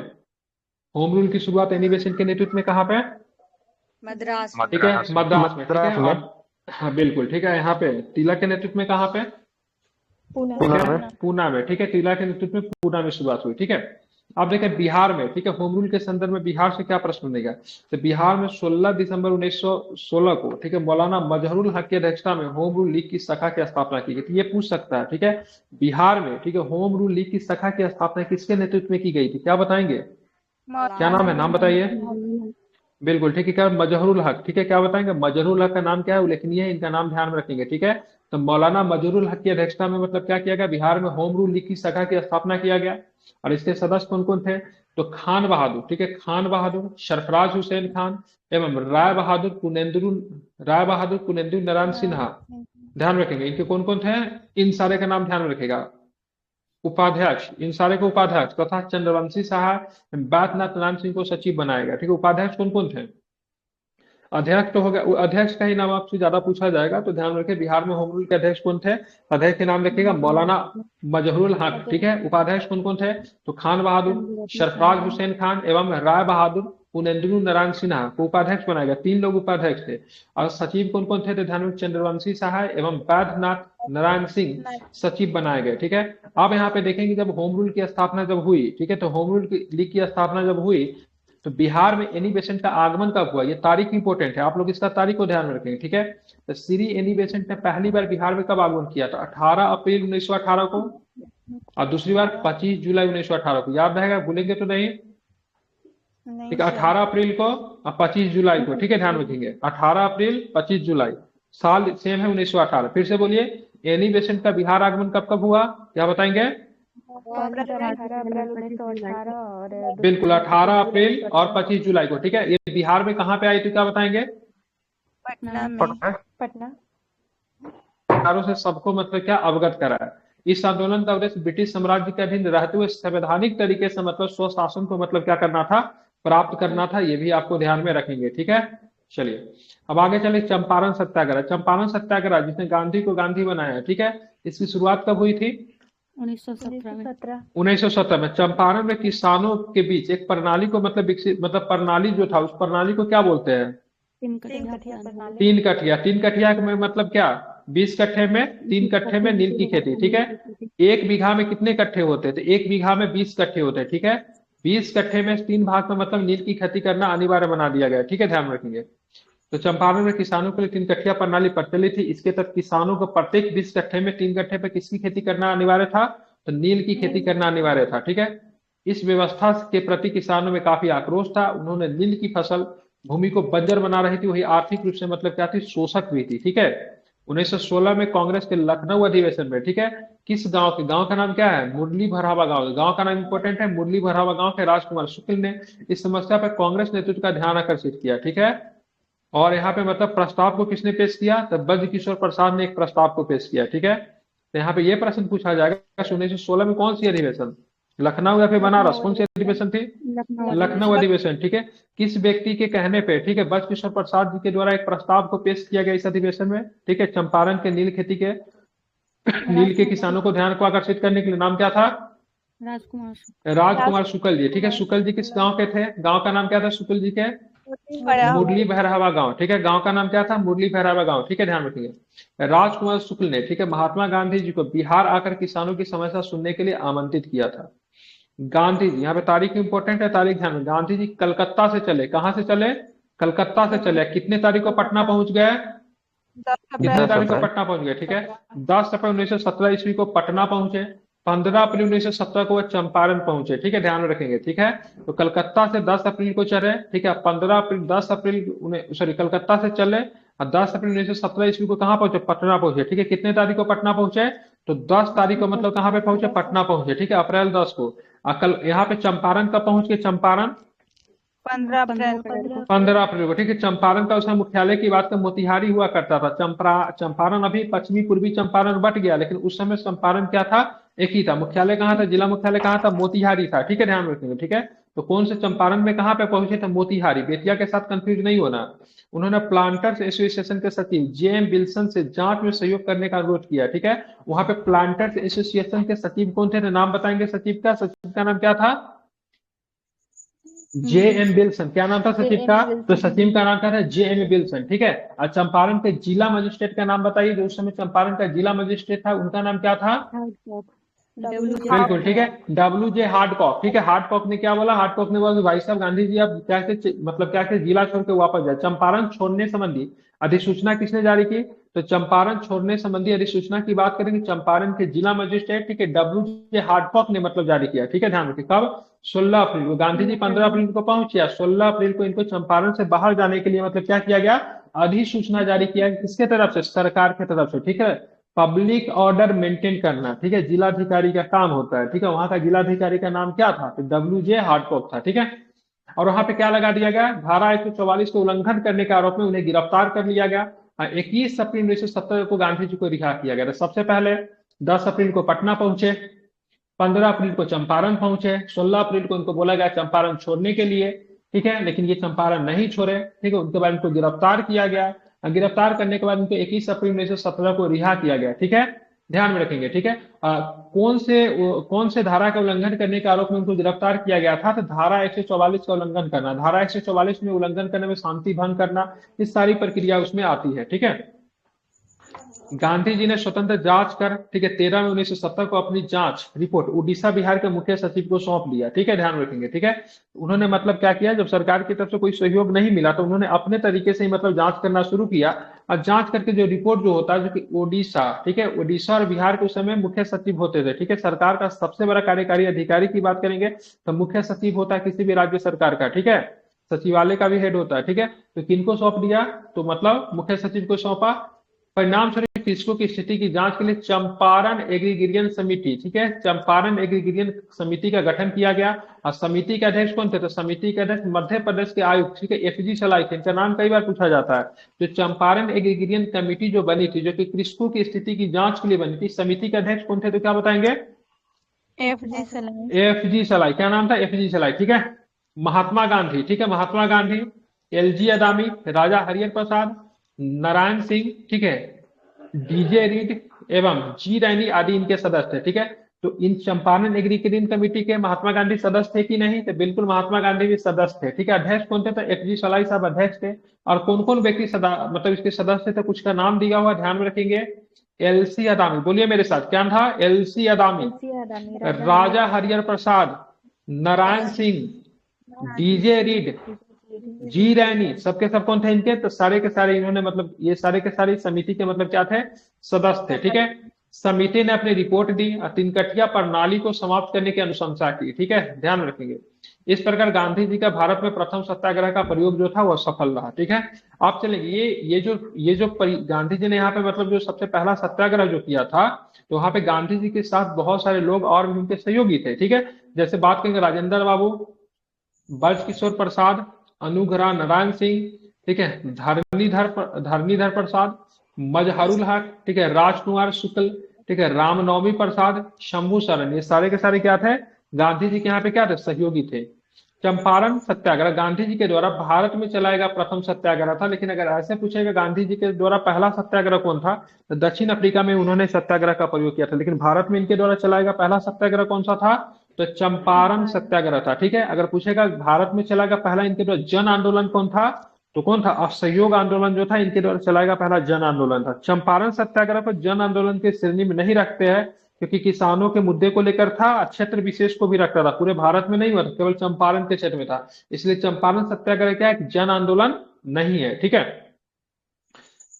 होम रूल की शुरुआत एनी बेसेंट के नेतृत्व में? कहाँ पे? मद्रास ठीक है, में। मद्रास में। ठीक है, और हाँ बिल्कुल ठीक है, यहाँ पे तिलक के नेतृत्व में। कहाँ पे? पूना ठीक है पूना पूना में, ठीक है, टीला के नेतृत्व में पूना में शुरुआत हुई। ठीक है, अब देखें बिहार में, ठीक है, होम रूल के संदर्भ में बिहार से क्या प्रश्न बनेगा। तो बिहार में 16 दिसंबर 1916 को, ठीक है, मौलाना मजहरूल हक की अध्यक्षता में होम रूल लीग की शाखा की स्थापना की गई। तो ये पूछ सकता है, ठीक है, बिहार में, ठीक है, होम रूल लीग की शाखा की स्थापना किसके नेतृत्व में की गई थी, क्या बताएंगे, क्या नाम है, नाम बताइए। बिल्कुल ठीक है, क्या मजहरूल हक, ठीक है, क्या बताएंगे, मजहरूल हक का नाम क्या है, उल्लेखनीय है, इनका नाम ध्यान में रखेंगे। ठीक है, तो मौलाना मजहरूल हक की अध्यक्षता में मतलब क्या किया गया, बिहार में होम रूल लीग की शाखा की स्थापना किया गया। और इसके सदस्य कौन कौन थे, तो खान बहादुर, ठीक है, खान बहादुर, सरफराज हुसैन खान एवं राय बहादुर कुनेंदु नारायण सिन्हा। ध्यान रखेंगे इनके कौन कौन थे, इन सारे का नाम ध्यान में रखेगा। उपाध्यक्ष, इन सारे को उपाध्यक्ष तथा चंद्रवंशी साहब बैद्यनाथ नारायण सिंह को सचिव बनाएगा। ठीक है, उपाध्यक्ष कौन कौन थे, अध्यक्ष तो हो गया, अध्यक्ष का ही नाम आपसे ज्यादा पूछा जाएगा, तो ध्यान रखें बिहार में होम रूल के अध्यक्ष कौन थे, अध्यक्ष के नाम रखिएगा मौलाना मजहरूल हक। ठीक है, उपाध्यक्ष कौन कौन थे, तो खान बहादुर, सरफराज हुसैन खान एवं राय बहादुर कुनेंदु नारायण सिन्हा को उपाध्यक्ष बनाएगा, 3 लोग उपाध्यक्ष थे। और सचिव कौन कौन थे, तो ध्यान में चंद्रवंशी साहा एवं बैद्यनाथ नारायण सिंह सचिव बनाए गए। ठीक है, अब यहाँ पे देखेंगे जब होम रूल की स्थापना जब हुई, ठीक है, तो होम रूल लीग की स्थापना जब हुई तो बिहार में एनी बेसेंट का आगमन कब हुआ, ये तारीख इंपॉर्टेंट है, आप लोग इसका तारीख को ध्यान में रखेंगे। ठीक है, तो श्री एनी बेसेंट ने पहली बार बिहार में कब आगमन किया था, 18 अप्रैल 1918 को, और दूसरी बार 25 जुलाई 1918 को, याद रहेगा, भूलेंगे तो नहीं। ठीक है, 18 अप्रैल को और 25 जुलाई को, ठीक है, ध्यान रखेंगे, 18 अप्रैल 25 जुलाई, साल सेम है 1918। फिर से बोलिए, एनी बेसेंट का बिहार आगमन कब कब हुआ, क्या बताएंगे, 18 अप्रैल 1918 और बिल्कुल 18 अप्रैल और 25 जुलाई को। ठीक है, ये बिहार में कहाँ पे आई थी, क्या बताएंगे, पटना में पटना सरकारों से सबको मतलब क्या अवगत कराया। इस आंदोलन का उद्देश्य ब्रिटिश साम्राज्य के अधीन रहते हुए संवैधानिक तरीके से मतलब स्वशासन को मतलब क्या करना था, प्राप्त करना था, ये भी आपको ध्यान में रखेंगे। ठीक है, चलिए अब आगे चले, चंपारण सत्याग्रह। चंपारण सत्याग्रह जिसने गांधी को गांधी बनाया, ठीक है, इसकी शुरुआत कब हुई थी, 1917 में। चंपारण में किसानों के बीच एक प्रणाली को मतलब विकसित, मतलब प्रणाली जो था, उस प्रणाली को क्या बोलते हैं, तीन कठिया में मतलब क्या, 20 कट्ठे में 3 कट्ठे में नील की खेती। ठीक है, 1 बीघा में कितने कट्ठे होते हैं, तो 1 बीघा में 20 कट्ठे होते हैं। ठीक है, 20 कट्ठे में 3 भाग में मतलब नील की खेती करना अनिवार्य बना दिया गया। ठीक है, ध्यान रखेंगे। तो चंपारण में किसानों के लिए 3 कट्ठिया प्रणाली प्रचलित थी। इसके तहत किसानों को प्रत्येक 20 कट्ठे में 3 कट्ठे पे किसकी खेती करना अनिवार्य था, तो नील की खेती करना अनिवार्य था। ठीक है, इस व्यवस्था के प्रति किसानों में काफी आक्रोश था, उन्होंने नील की फसल भूमि को बंजर बना रही थी, वही आर्थिक रूप से मतलब क्या थी, शोषक भी थी। ठीक है, 1916 में कांग्रेस के लखनऊ अधिवेशन में, ठीक है, किस गांव के, गांव का नाम क्या है, मुरली भरावा गांव, गांव का नाम इंपॉर्टेंट है, मुरली भरावा गांव के राजकुमार शुक्ल ने इस समस्या पर कांग्रेस नेतृत्व का ध्यान आकर्षित किया। ठीक है, और यहाँ पे मतलब प्रस्ताव को किसने पेश किया, तो ब्रजकिशोर प्रसाद ने एक प्रस्ताव को पेश किया। ठीक है, तो यहाँ पे ये प्रश्न पूछा जाएगा 1916 में कौन सी अधिवेशन, लखनऊ या फिर बनारस, कौन सी अधिवेशन थी, लखनऊ अधिवेशन। ठीक है, किस व्यक्ति के कहने पे, ठीक है, ब्रजकिशोर प्रसाद जी के द्वारा एक प्रस्ताव को पेश किया गया इस अधिवेशन में। ठीक है, चंपारण के नील खेती के नील के किसानों को ध्यान को आकर्षित करने के लिए, नाम क्या था, राजकुमार शुक्ल जी। ठीक है, शुक्ल जी किस गांव के थे, गांव का नाम क्या था शुक्ल जी के, मुरली भैरहवा गांव। ठीक है, गांव का नाम क्या था, मुरली भैरहवा गांव। ठीक है, ध्यान रखिए, राजकुमार शुक्ल ने, ठीक है, महात्मा गांधी जी को बिहार आकर किसानों की समस्या सुनने के लिए आमंत्रित किया था। गांधी जी, यहाँ पे तारीख इंपॉर्टेंट है, तारीख ध्यान में, गांधी जी कलकत्ता से चले, कहां से चले, कलकत्ता से चले, कितने तारीख को पटना पहुंच गए, कितने तारीख को पटना पहुंच गए, ठीक है, 10 अप्रैल 1917 ईस्वी को पटना पहुंचे, 15 अप्रैल 1917 को वह चंपारण पहुंचे। ठीक है, ध्यान में रखेंगे। ठीक है, तो कलकत्ता से 10 अप्रैल को चले, ठीक है, 15 अप्रैल 10 अप्रैल सॉरी कलकत्ता से चले और 10 अप्रैल 1917 ईस्वी को कहाँ पहुंचे, पटना पहुंचे। ठीक है, कितने तारीख को पटना पहुंचे, तो 10 तारीख को मतलब कहाँ पे पहुंचे, पटना पहुंचे। ठीक है, अप्रैल 10 को। कल यहाँ पे चंपारण कब पहुंच गए, चंपारण 15 अप्रैल को। 15 अप्रैल को। ठीक है, चंपारण का उसका मुख्यालय की बात का मोतिहारी हुआ करता था। चंपारण अभी पश्चिमी पूर्वी चंपारण बट गया, लेकिन उस समय चंपारण क्या था, एक ही था। मुख्यालय कहाँ था, जिला मुख्यालय कहाँ था, मोतिहारी था। ठीक है, ध्यान रखेंगे। ठीक है, तो कौन से चंपारण में कहाँ पे पहुंचे थे, मोतिहारी। बेतिया के साथ कंफ्यूज नहीं होना। उन्होंने प्लांटर्स एसोसिएशन के सचिव जेएम विल्सन से जांच में सहयोग करने का अनुरोध किया। ठीक है, वहां पे प्लांटर्स एसोसिएशन के सचिव कौन थे, नाम बताएंगे सचिव का नाम क्या था, JM विल्सन। क्या नाम था सचिव JM का? तो विल्सन। सचिव का नाम क्या था? JM विल्सन, ठीक है। और चंपारण के जिला मजिस्ट्रेट का नाम बताइए, जो उस समय चंपारण का जिला मजिस्ट्रेट था, उनका नाम क्या था? WJ बिल्कुल ठीक है, WJ हार्डकॉक, ठीक है। हार्डकॉक ने क्या बोला? हार्डकॉक ने बोला कि भाई साहब गांधी जी, आप क्या के मतलब क्या के जिला छोड़ के वापस जाए। चंपारण छोड़ने संबंधी अधिसूचना किसने जारी की? तो चंपारण छोड़ने संबंधी अधिसूचना की बात करेंगे, चंपारण के जिला मजिस्ट्रेट, ठीक है, WJ हार्डकॉक ने मतलब जारी किया, ठीक है। ध्यान रखिए, कब? 16 अप्रैल को। गांधी जी 15 अप्रैल को पहुंचे, 16 अप्रैल को इनको चंपारण से बाहर जाने के लिए मतलब क्या किया गया? अधिसूचना जारी किया गया। किसके तरफ से? सरकार की तरफ से, ठीक है। पब्लिक ऑर्डर मेंटेन करना, ठीक है, जिलाधिकारी का काम होता है, ठीक है। वहां का जिलाधिकारी का नाम क्या था? तो WJ हार्डकॉक था, ठीक है। और वहां पे क्या लगा दिया गया? धारा 144 को उल्लंघन करने के आरोप में उन्हें गिरफ्तार कर लिया गया। 21 अप्रैल 1970 को गांधी जी को रिहा किया गया था। सबसे पहले 10 अप्रैल को पटना पहुंचे, 15 अप्रैल को चंपारण पहुंचे, 16 अप्रैल को उनको बोला गया चंपारण छोड़ने के लिए, ठीक है, लेकिन ये चंपारण नहीं छोड़े, ठीक है। उनके बाद इनको गिरफ्तार किया गया। गिरफ्तार करने के बाद उनको 21 अप्रैल 1917 को रिहा किया गया, ठीक है। ध्यान में रखेंगे, ठीक है। कौन से धारा का उल्लंघन करने के आरोप में उनको गिरफ्तार किया गया था? तो धारा 144 का उल्लंघन करना। धारा 144 में उल्लंघन करने में शांति भंग करना, इस सारी प्रक्रिया उसमें आती है, ठीक है। गांधी जी ने स्वतंत्र जांच कर, ठीक है, 13 मई 1970 को अपनी जांच रिपोर्ट उड़ीसा बिहार के मुख्य सचिव को सौंप दिया, ठीक है। ध्यान रखेंगे, ठीक है। उन्होंने मतलब क्या किया, जब सरकार की तरफ से कोई सहयोग नहीं मिला तो उन्होंने अपने तरीके से ही मतलब जांच करना शुरू किया। और जांच करके जो रिपोर्ट जो होता है, जो कि उड़ीसा, ठीक है, उड़ीसा और बिहार के उस समय मुख्य सचिव होते थे, ठीक है। सरकार का सबसे बड़ा कार्यकारी अधिकारी की बात करेंगे तो मुख्य सचिव होता है किसी भी राज्य सरकार का, ठीक है। सचिवालय का भी हेड होता है, ठीक है। तो किनको सौंप दिया? तो मतलब मुख्य सचिव को सौंपा। परिणाम स्वरूप किसको की स्थिति की जांच के लिए चंपारण एग्रीगेरियन समिति, ठीक है, चंपारण एग्रीगेरियन समिति का गठन किया गया। और समिति के अध्यक्ष कौन थे? तो समिति के अध्यक्ष मध्य प्रदेश के आयुक्त, ठीक है, FG सलाई थे। इनका नाम कई बार पूछा जाता है। जो चंपारण एग्रीगेरियन कमेटी जो बनी थी, जो कि कृषकों की स्थिति की जांच के लिए बनी थी, समिति के अध्यक्ष कौन थे? तो क्या बताएंगे? FG सलाई। FG सलाई। क्या नाम था? FG सलाई, ठीक है। महात्मा गांधी, ठीक है, महात्मा गांधी, LG अदामी, राजा हरियर प्रसाद, नारायण सिंह, ठीक है, DJ रीड एवं G रैनी आदि इनके सदस्य थे, ठीक है। तो इन चंपारण एग्रीगेरियन कमेटी के महात्मा गांधी सदस्य थे कि नहीं? तो बिल्कुल महात्मा गांधी भी सदस्य थे, ठीक है। अध्यक्ष कौन थे? तो FG सलाई साहब अध्यक्ष थे। और कौन कौन व्यक्ति मतलब इसके सदस्य थे? कुछ का नाम दिया हुआ, ध्यान में रखेंगे। LC अदामी, बोलिए मेरे साथ, क्या था? LC अदामी, LC Adami, Raja Hariyar Prasad, Narayan Singh, DJ Reed, G Rainey, सबके सब कौन थे इनके? तो सारे के सारे इन्होंने मतलब ये सारे के सारे समिति के मतलब क्या थे? सदस्य थे, ठीक है। समिति ने अपनी रिपोर्ट दी और तिनकठिया प्रणाली को समाप्त करने की अनुशंसा की, ठीक है। ध्यान रखेंगे। इस प्रकार गांधी जी का भारत में प्रथम सत्याग्रह का प्रयोग जो था वह सफल रहा, ठीक है। आप चलेंगे, गांधी जी ने यहाँ पे मतलब जो सबसे पहला सत्याग्रह जो किया था, तो वहां पे गांधी जी के साथ बहुत सारे लोग और भी उनके सहयोगी थे, ठीक है। जैसे बात करेंगे राजेंद्र बाबू, ब्रज किशोर प्रसाद, अनुग्रह नारायण सिंह, ठीक है, धरणीधर प्रसाद, मजहरुल हक, ठीक है, राजकुमार शुक्ल, ठीक है, रामनवमी प्रसाद, शंभू शरण, ये सारे के सारे क्या थे? गांधी जी के यहाँ पे क्या थे? सहयोगी थे। चंपारण सत्याग्रह गांधी जी के द्वारा भारत में चलाया गया प्रथम सत्याग्रह था। लेकिन अगर ऐसे पूछेगा गांधी जी के द्वारा पहला सत्याग्रह कौन था, तो दक्षिण अफ्रीका में उन्होंने सत्याग्रह का प्रयोग किया था। लेकिन भारत में इनके द्वारा चलाया गया पहला सत्याग्रह कौन सा था? तो चंपारण सत्याग्रह था, ठीक है। अगर पूछेगा भारत में चलाया गया पहला इनके द्वारा जन आंदोलन कौन था, तो कौन था? असहयोग आंदोलन जो था इनके द्वारा चलाया गया पहला जन आंदोलन था। चंपारण सत्याग्रह को जन आंदोलन के श्रेणी में नहीं रखते हैं, क्योंकि किसानों के मुद्दे को लेकर था, क्षेत्र विशेष को भी रखता था, पूरे भारत में नहीं हुआ था, केवल चंपारण के क्षेत्र में था। इसलिए चंपारण सत्याग्रह क्या है? जन आंदोलन नहीं है, ठीक है।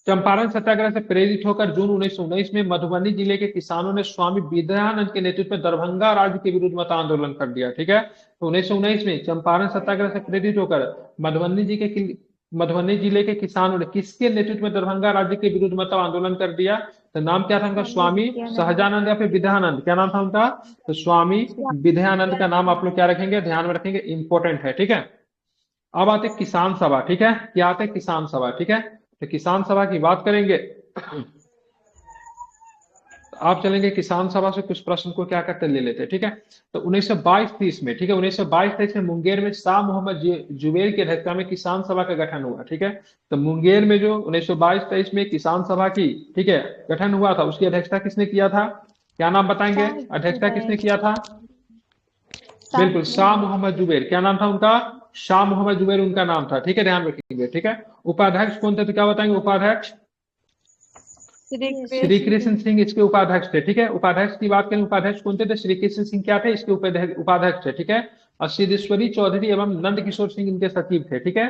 चंपारण सत्याग्रह से प्रेरित होकर जून 1919 में मधुबनी जिले के किसानों ने स्वामी विद्यानंद के नेतृत्व में दरभंगा राज्य के विरुद्ध मत आंदोलन कर दिया, ठीक है। तो 1919 में चंपारण सत्याग्रह से प्रेरित होकर मधुबनी जिले के किसानों ने किसके नेतृत्व में दरभंगा राज्य के विरुद्ध मत आंदोलन कर दिया? तो नाम क्या था उनका? स्वामी सहजानंद या फिर विद्यानंद, क्या नाम था उनका? तो स्वामी विद्यानंद का नाम आप लोग क्या रखेंगे? ध्यान में रखेंगे, इंपॉर्टेंट है, ठीक है। अब आते किसान सभा, ठीक है। क्या आते? किसान सभा, ठीक है। तो किसान सभा की बात करेंगे, आप चलेंगे किसान सभा से कुछ प्रश्न को क्या करते ले लेते, ठीक है। तो 1922-23 में, ठीक है, 1922-23 में मुंगेर में शाह मोहम्मद जुबैर की अध्यक्षता में किसान सभा का गठन हुआ, ठीक है। तो मुंगेर में जो 1922-23 में किसान सभा की, ठीक है, गठन हुआ था, उसकी अध्यक्षता किसने किया था? क्या नाम बताएंगे? अध्यक्षता किसने किया था? बिल्कुल, शाह मोहम्मद जुबैर। क्या नाम था उनका? शाह मोहम्मद जुबैर उनका नाम था, ठीक है, ध्यान रखेंगे, ठीक है। उपाध्यक्ष कौन थे तो क्या बताएंगे उपाध्यक्ष? श्री कृष्ण सिंह इसके उपाध्यक्ष थे, ठीक है। उपाध्यक्ष की बात करें, उपाध्यक्ष कौन थे तो श्री कृष्ण सिंह क्या थे, इसके उपाध्यक्ष थे, ठीक है। और सिद्धेश्वरी चौधरी एवं नंद किशोर सिंह इनके सचिव थे, ठीक है।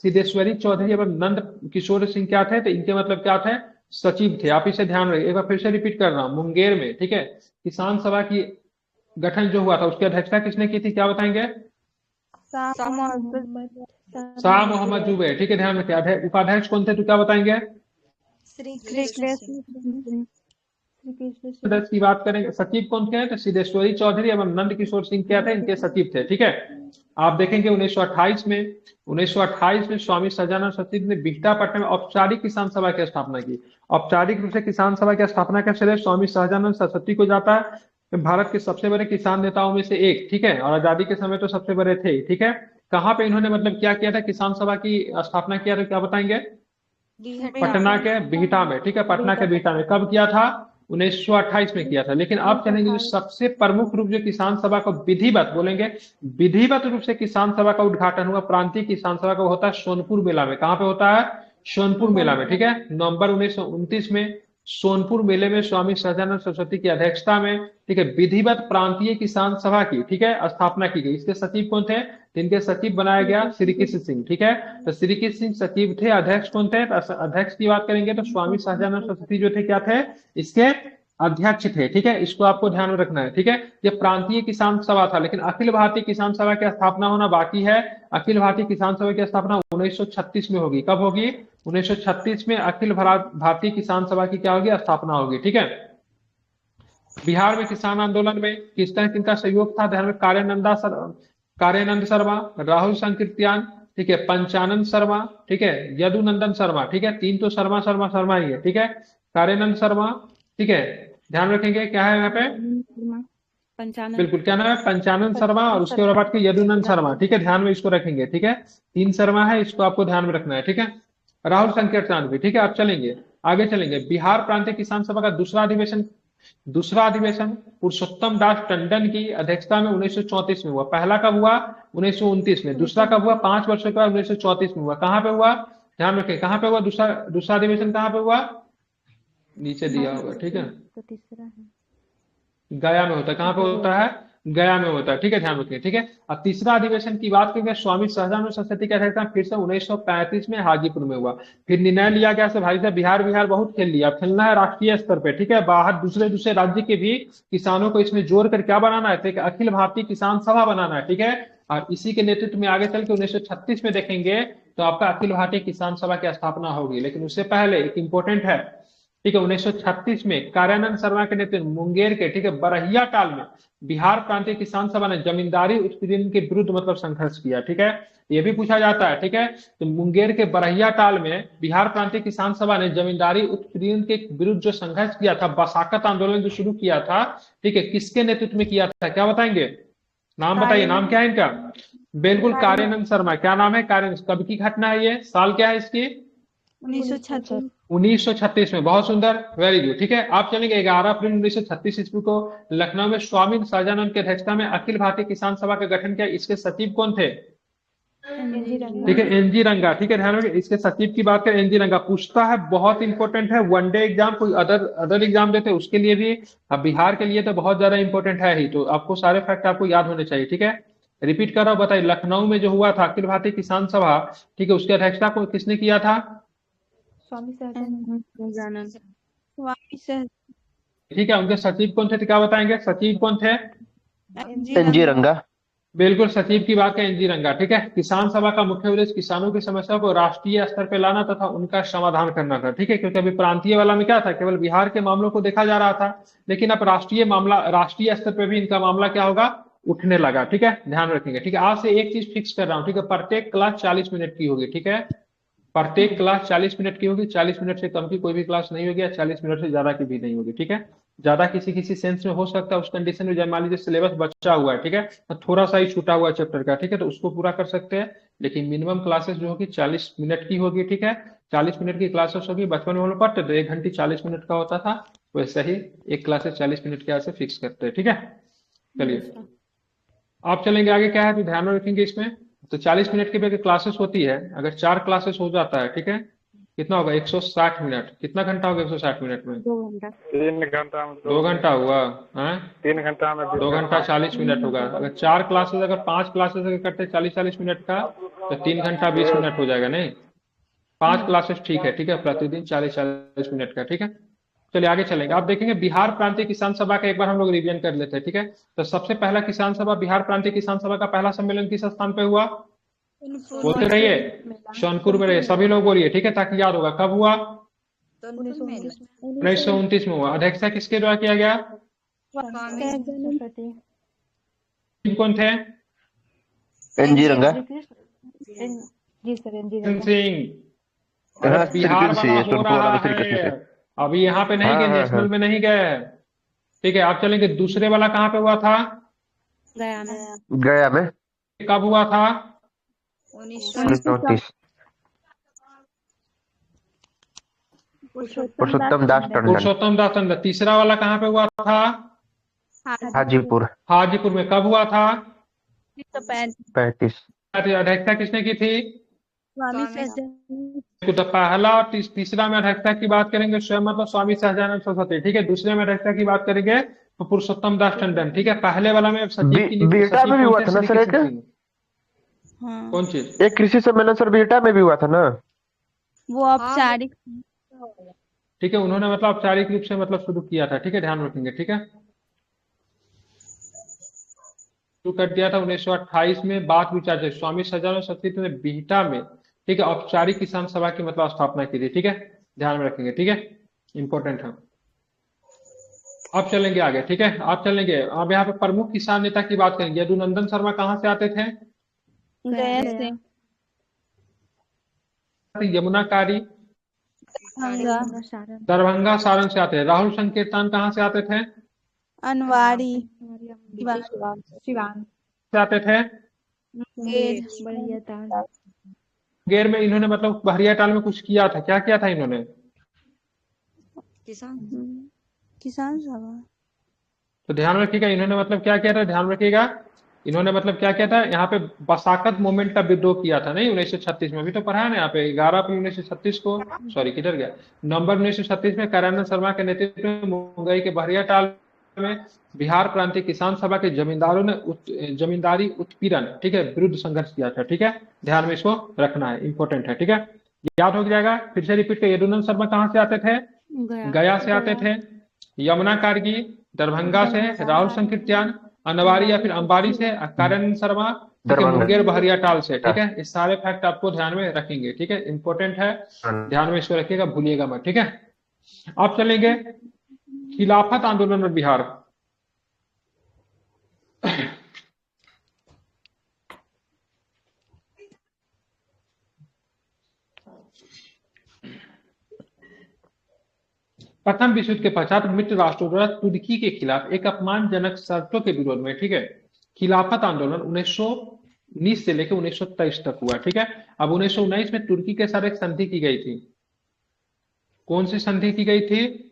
सिद्धेश्वरी चौधरी एवं नंद किशोर सिंह क्या थे तो इनके मतलब क्या थे, सचिव थे। आप इसे ध्यान रखिए, एक बार फिर से रिपीट कर रहा हूँ, मुंगेर में, ठीक है, किसान सभा की गठन जो हुआ था उसकी अध्यक्षता किसने की थी, क्या बताएंगे? शाह मोहम्मद जुबैर, ठीक है, ध्यान रखिए। उपाध्यक्ष कौन थे तो क्या बताएंगे? श्री कृष्ण सिंह। सदस्य की बात करेंगे, सचिव कौन थे तो सिद्धेश्वरी चौधरी एवं नंद किशोर सिंह क्या थे, इनके सचिव थे, ठीक है। आप देखेंगे 1928 में स्वामी सहजानंद सरस्वती ने बिहटापट्टनम में औपचारिक किसान सभा की स्थापना की। औपचारिक रूप से किसान सभा की स्थापना का श्रेय स्वामी सहजानंद सरस्वती को जाता है, भारत के सबसे बड़े किसान नेताओं में से एक, ठीक है, और आजादी के समय तो सबसे बड़े थे, ठीक है। कहाँ पे इन्होंने मतलब क्या किया था, किसान सभा की स्थापना किया था, क्या बताएंगे? पटना के बिहटा में, ठीक है, पटना के बिहटा में। कब किया था? 1928 में किया था। लेकिन आप चलेंगे जो सबसे प्रमुख रूप से किसान सभा को विधिवत बोलेंगे, विधिवत रूप से किसान सभा का उद्घाटन हुआ प्रांतीय किसान सभा का होता है सोनपुर मेला में। कहाँ पे होता है? सोनपुर मेला में, ठीक है, नवंबर 1929 में सोनपुर मेले में स्वामी सहजानंद सरस्वती की अध्यक्षता में, ठीक है, विधिवत प्रांतीय किसान सभा की, ठीक है, स्थापना की गई। इसके सचिव कौन थे? इनके सचिव बनाया गया श्री कृष्ण सिंह, ठीक है। तो श्री कृष्ण सिंह सचिव थे। अध्यक्ष कौन थे? अध्यक्ष की बात करेंगे तो स्वामी सहजानंद सरस्वती जो थे क्या थे, इसके अध्यक्ष थे, ठीक है, इसको आपको ध्यान में रखना है, ठीक है। ये प्रांतीय किसान सभा था, लेकिन अखिल भारतीय किसान सभा की स्थापना होना बाकी है। अखिल भारतीय किसान सभा की स्थापना 1936 में होगी। कब होगी? 1936 में अखिल भारतीय किसान सभा की क्या होगी, स्थापना होगी, ठीक है। बिहार में किसान आंदोलन में किस तरह किनका सहयोग था, ध्यान में, कार्यानंद शर्मा, राहुल संकीर्त्यान, ठीक है, पंचानंद शर्मा, ठीक है, यदुनंदन शर्मा, ठीक है, तीन तो शर्मा शर्मा शर्मा ही है, ठीक है। कार्यानंद शर्मा, ठीक है, ध्यान रखेंगे क्या है यहाँ पे, बिल्कुल क्या नाम है, पंचानंद शर्मा, और उसके बाद के यदुनंदन शर्मा, ठीक है, ध्यान में इसको रखेंगे, ठीक है, तीन शर्मा है, इसको आपको ध्यान में रखना है, ठीक है। राहुल संकीर्तन भी, ठीक है। आप चलेंगे आगे, चलेंगे बिहार प्रांतीय किसान सभा का दूसरा अधिवेशन पुरुषोत्तम दास टंडन की अध्यक्षता में 1934 में हुआ। पहला कब हुआ? 1929 में। दूसरा कब हुआ? 5 वर्षों के बाद 1934 में हुआ। कहाँ पे हुआ? ध्यान रखें, कहाँ पे हुआ दूसरा अधिवेशन, कहाँ पे हुआ? नीचे दिया होगा, ठीक है, गया में होता है। कहाँ पे होता है? गया में होता है, ठीक है, ध्यान रखिए, ठीक है। अब तीसरा अधिवेशन की बात करेंगे, स्वामी सहजानंद सरस्वती की अध्यक्षता फिर से 1935 में हाजीपुर में हुआ। फिर निर्णय लिया गया भाई साहब, बिहार बहुत खेल लिया, खेलना है राष्ट्रीय स्तर पे, ठीक है, बाहर दूसरे राज्य के भी किसानों को इसमें जोड़ कर क्या बनाना है, तो अखिल भारतीय किसान सभा बनाना है, ठीक है। और इसी के नेतृत्व में आगे चल के 1936 में देखेंगे तो आपका अखिल भारतीय किसान सभा की स्थापना होगी। लेकिन उससे पहले एक इंपॉर्टेंट है, ठीक है, 1936 में कार्यानंद शर्मा के नेतृत्व मुंगेर के, ठीक है, बरहिया टाल में बिहार प्रांतीय किसान सभा ने जमींदारी उत्पीड़न के विरुद्ध मतलब संघर्ष किया, ठीक है, ये भी पूछा जाता है, ठीक है। तो मुंगेर के बरहिया टाल में बिहार प्रांतीय किसान सभा ने जमींदारी उत्पीड़न के विरुद्ध जो संघर्ष किया था, बसाकत आंदोलन जो शुरू किया था, ठीक है, किसके नेतृत्व में किया था, क्या बताएंगे? नाम बताइए, नाम क्या है इनका? बिल्कुल, कार्यानंद शर्मा। क्या नाम है? कार्यानंद। कब की घटना है ये, साल क्या है इसकी? 1936 में। बहुत सुंदर, वेरी गुड, ठीक है। आप चलेंगे 11 अप्रैल 1936 ईस्वी को लखनऊ में स्वामी सहजानंद की अध्यक्षता में अखिल भारतीय किसान सभा का गठन किया। इसके सचिव कौन थे? ठीक है, एनजी रंगा, ठीक है, ध्यान रखिए। इसके सचिव की बात करें, एनजी रंगा। पूछता है, बहुत इंपॉर्टेंट है, वनडे एग्जाम, कोई अदर एग्जाम देते उसके लिए भी, अब बिहार के लिए तो बहुत ज्यादा इंपॉर्टेंट है ही, तो आपको सारे फैक्ट आपको याद होने चाहिए, ठीक है। रिपीट कर रहा हूं, बताइए, लखनऊ में जो हुआ था अखिल भारतीय किसान सभा, ठीक है, उसकी अध्यक्षता को किसने किया था? ठीक है, उनके सचिव कौन थे तो क्या बताएंगे? सचिव कौन थे? एनजी रंगा। बिल्कुल, सचिव की बात है एनजी रंगा, ठीक है। किसान सभा का मुख्य उद्देश्य किसानों की समस्या को राष्ट्रीय स्तर पर लाना तथा उनका समाधान करना था, ठीक है, क्योंकि अभी प्रांतीय वाला में क्या था, केवल बिहार के मामलों को देखा जा रहा था, लेकिन अब राष्ट्रीय स्तर पर भी इनका मामला क्या होगा, उठने लगा, ठीक है, ध्यान रखेंगे, ठीक है। आज से एक चीज फिक्स कर रहा हूँ, ठीक है, प्रत्येक क्लास 40 मिनट की होगी, ठीक है, प्रत्येक क्लास 40 मिनट की होगी, 40 मिनट से कम की कोई भी क्लास नहीं होगी, 40 मिनट से ज्यादा की भी नहीं होगी, ठीक है। ज्यादा किसी सेंस में हो सकता है, उस कंडीशन में जब मान लीजिए सिलेबस बचा हुआ है, ठीक है, तो थोड़ा सा ही छूटा हुआ चैप्टर का, ठीक है, तो उसको पूरा कर सकते हैं, लेकिन मिनिमम क्लासेस जो होगी 40 मिनट की होगी, ठीक है, 40 मिनट की क्लासेस होगी। बचपन में हम लोग पढ़ते थे 1 घंटे 40 मिनट का होता था, वैसे ही एक क्लासेस 40 मिनट के ऐसे फिक्स करते हैं, ठीक है। चलिए आप चलेंगे आगे, क्या है तो ध्यान में रखेंगे इसमें। तो 40 मिनट की भी अगर क्लासेस होती है, अगर 4 क्लासेस हो जाता है, ठीक है, कितना होगा 160 मिनट, कितना घंटा होगा 160 मिनट में? 2 घंटा। 3 घंटा में 2 घंटा हुआ है। 3 घंटा में 2 घंटा 40 मिनट होगा। अगर 4 क्लासेस, अगर 5 क्लासेस अगर करते 40-40 मिनट का, तो 3 घंटा 20 मिनट हो जाएगा। नहीं, 5 क्लासेस ठीक है, ठीक है, प्रतिदिन 40-40 मिनट का, ठीक है। चलिए आगे चलेंगे। आप देखेंगे बिहार प्रांतीय किसान सभा का एक बार हम लोग रिवीजन कर लेते हैं, ठीक है। तो सबसे पहला किसान सभा, बिहार प्रांतीय किसान सभा का पहला सम्मेलन किस स्थान पे हुआ? बोलते रहिए, सोनपुर में रहिए, सभी लोग बोलिए, ठीक है, ताकि याद होगा। कब हुआ? 1929 में हुआ। अध्यक्षता किसके द्वारा किया गया? सरस्वती। कौन थे? एनजी रंगा। जी सर, एनजी कृष्ण रंगा। सिंह। अरे हाँ, बिहार श्री कृष्ण वाला से, हो सोनपुर रहा वाला में श्री कृष्ण है, से। अभी यहाँ पे नहीं हाँ गए, हाँ नेशनल हाँ। में नहीं गए, ठीक है। आप चलेंगे दूसरे वाला, कहाँ पे हुआ था? गया में। गया में कब हुआ था? 1929। पुरुषोत्तम दास टंडन। पुरुषोत्तम दास टंडन। तीसरा वाला कहाँ पे हुआ था? हाजीपुर। हाजीपुर में। कब हुआ था? 35। अध्यक्षता किसने की थी? तो पहला और तीसरा में अध्यक्षता की बात करेंगे स्वयं मतलब स्वामी सहजानंद सरस्वती, ठीक है। दूसरे में अध्यक्षता की बात करेंगे तो पुरुषोत्तम दास टंडन, ठीक है। पहले वाला में सचिव की नियुक्ति, बीटा में भी हुआ था ना सर एक? कौन चीज? एक कृषि सम्मेलन सर बीटा में भी हुआ था ना? वो औपचारिक। ठीक है, उन्होंने मतलब औपचारिक रूप से मतलब शुरू किया था, ठीक है, ध्यान रखेंगे, ठीक है। शुरू कर दिया था 1928 में। बात विचार से स्वामी सहजानंद सरस्वती ने बिहटा में, ठीक है, औपचारिक किसान सभा की मतलब स्थापना की थी, ठीक है, ध्यान में रखेंगे, ठीक है, इंपॉर्टेंट है। अब चलेंगे आगे, ठीक है। आप चलेंगे, अब यहाँ पे प्रमुख किसान नेता की बात करेंगे। यदुनंदन शर्मा कहाँ से आते थे? गया से। यमुनाकारी सारण। दरभंगा सारण से आते हैं। राहुल संकीर्तन कहाँ से आते थे? अनवारी। से आते थे। मुंगेर में इन्होंने मतलब बहरियाटाल में कुछ किया था। क्या किया था इन्होंने? किसान सभा। तो ध्यान रखिएगा, इन्होंने मतलब क्या किया था, ध्यान रखिएगा, इन्होंने मतलब क्या किया था, यहाँ पे बसाकत मूवमेंट का विद्रोह किया था। नहीं, 1936 में भी तो पढ़ा है ना यहाँ पे, 11 अप्रैल 1936 को, सॉरी किधर गया नंबर, 1936 में कल्याण शर्मा के नेतृत्व में मुंगई के बहरियाटाल में बिहार प्रांतीय किसान सभा के जमींदारों ने जमींदारी उत्पीड़न, ठीक है, विरुद्ध संघर्ष किया था, ठीक है। ध्यान में इसको रखना है, इंपॉर्टेंट है, ठीक है, याद हो जाएगा। फिर से रिपीट कर, यदुनंदन शर्मा कहाँ से आते थे? गया से आते थे। यमुना कारगी दरभंगा से। राहुल संकीर्तन अनवारी या फिर अंबारी से। करण शर्मा मुंगेर बहरियाटाल से, ठीक है। इस सारे फैक्ट आपको ध्यान में रखेंगे, ठीक है, इंपॉर्टेंट है, ध्यान में इसको रखिएगा, भूलिएगा मत, ठीक है। अब चलेंगे खिलाफत आंदोलन में बिहार। प्रथम विश्व युद्ध के पश्चात मित्र राष्ट्रों द्वारा तुर्की के खिलाफ एक अपमानजनक शर्तों के विरोध में, ठीक है, खिलाफत आंदोलन 1919 से लेकर 1923 तक हुआ, ठीक है। अब 1919 में तुर्की के साथ एक संधि की गई थी। कौन सी संधि की गई थी?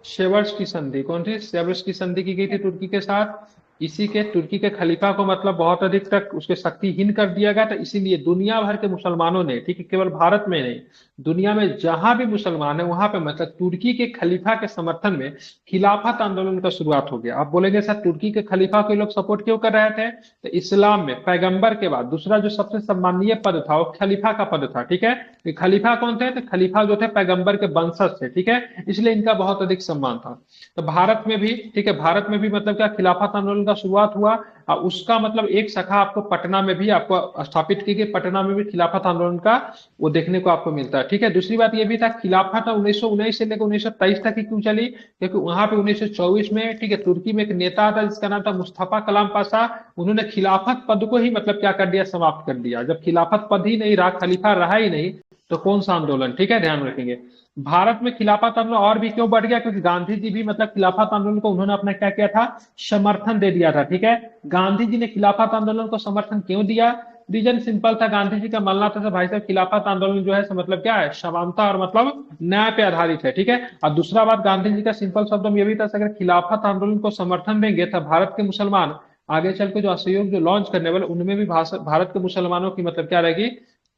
सेवर्स की संधि। कौन सी? सेवर्स की संधि की गई थी तुर्की के साथ। इसी के तुर्की के खलीफा को मतलब बहुत अधिक तक उसके शक्तिहीन कर दिया गया था। इसीलिए दुनिया भर के मुसलमानों ने, ठीक है, केवल भारत में नहीं, दुनिया में जहां भी मुसलमान है वहां पे मतलब तुर्की के खलीफा के समर्थन में खिलाफत आंदोलन का शुरुआत हो गया। आप बोलेंगे सर तुर्की के खलीफा को लोग सपोर्ट क्यों कर रहे थे? तो इस्लाम में पैगंबर के बाद दूसरा जो सबसे सम्मानीय पद था वो खलीफा का पद था, ठीक है। खलीफा कौन थे? तो खलीफा जो थे पैगंबर के वंशज थे, ठीक है, इसलिए इनका बहुत अधिक सम्मान था। तो भारत में भी, ठीक है, भारत में भी मतलब क्या खिलाफत आंदोलन का शुरुआत हुआ। और उसका मतलब एक शाखा आपको पटना में भी आपको स्थापित की गई। पटना में भी खिलाफत आंदोलन का वो देखने को आपको मिलता है, ठीक है। दूसरी बात ये भी था, खिलाफत 1919 से लेकर 1923 तक ही क्यों चली? क्योंकि वहां पे 1924 में, ठीक है, तुर्की में एक नेता था जिसका नाम था मुस्तफा कलाम पाशा। उन्होंने खिलाफत पद को ही मतलब क्या कर दिया, समाप्त कर दिया। जब खिलाफत पद ही नहीं रहा, खलीफा रहा ही नहीं, तो कौन सा आंदोलन, ठीक है, ध्यान रखेंगे। भारत में खिलाफत आंदोलन और भी क्यों बढ़ गया? क्योंकि गांधी जी भी मतलब खिलाफत आंदोलन को उन्होंने अपना क्या किया था, समर्थन दे दिया था, ठीक है। गांधी जी ने खिलाफत आंदोलन को समर्थन क्यों दिया? रीजन सिंपल था, गांधी जी का मानना था भाई साहब खिलाफत आंदोलन जो है मतलब क्या है, समानता और मतलब न्याय पे आधारित है, ठीक है। और दूसरा बात गांधी जी का सिंपल शब्द में ये भी था, अगर खिलाफत आंदोलन को समर्थन देंगे तो भारत के मुसलमान आगे चल के जो असहयोग जो लॉन्च करने वाले उनमें भी भारत के मुसलमानों की मतलब क्या रहेगी,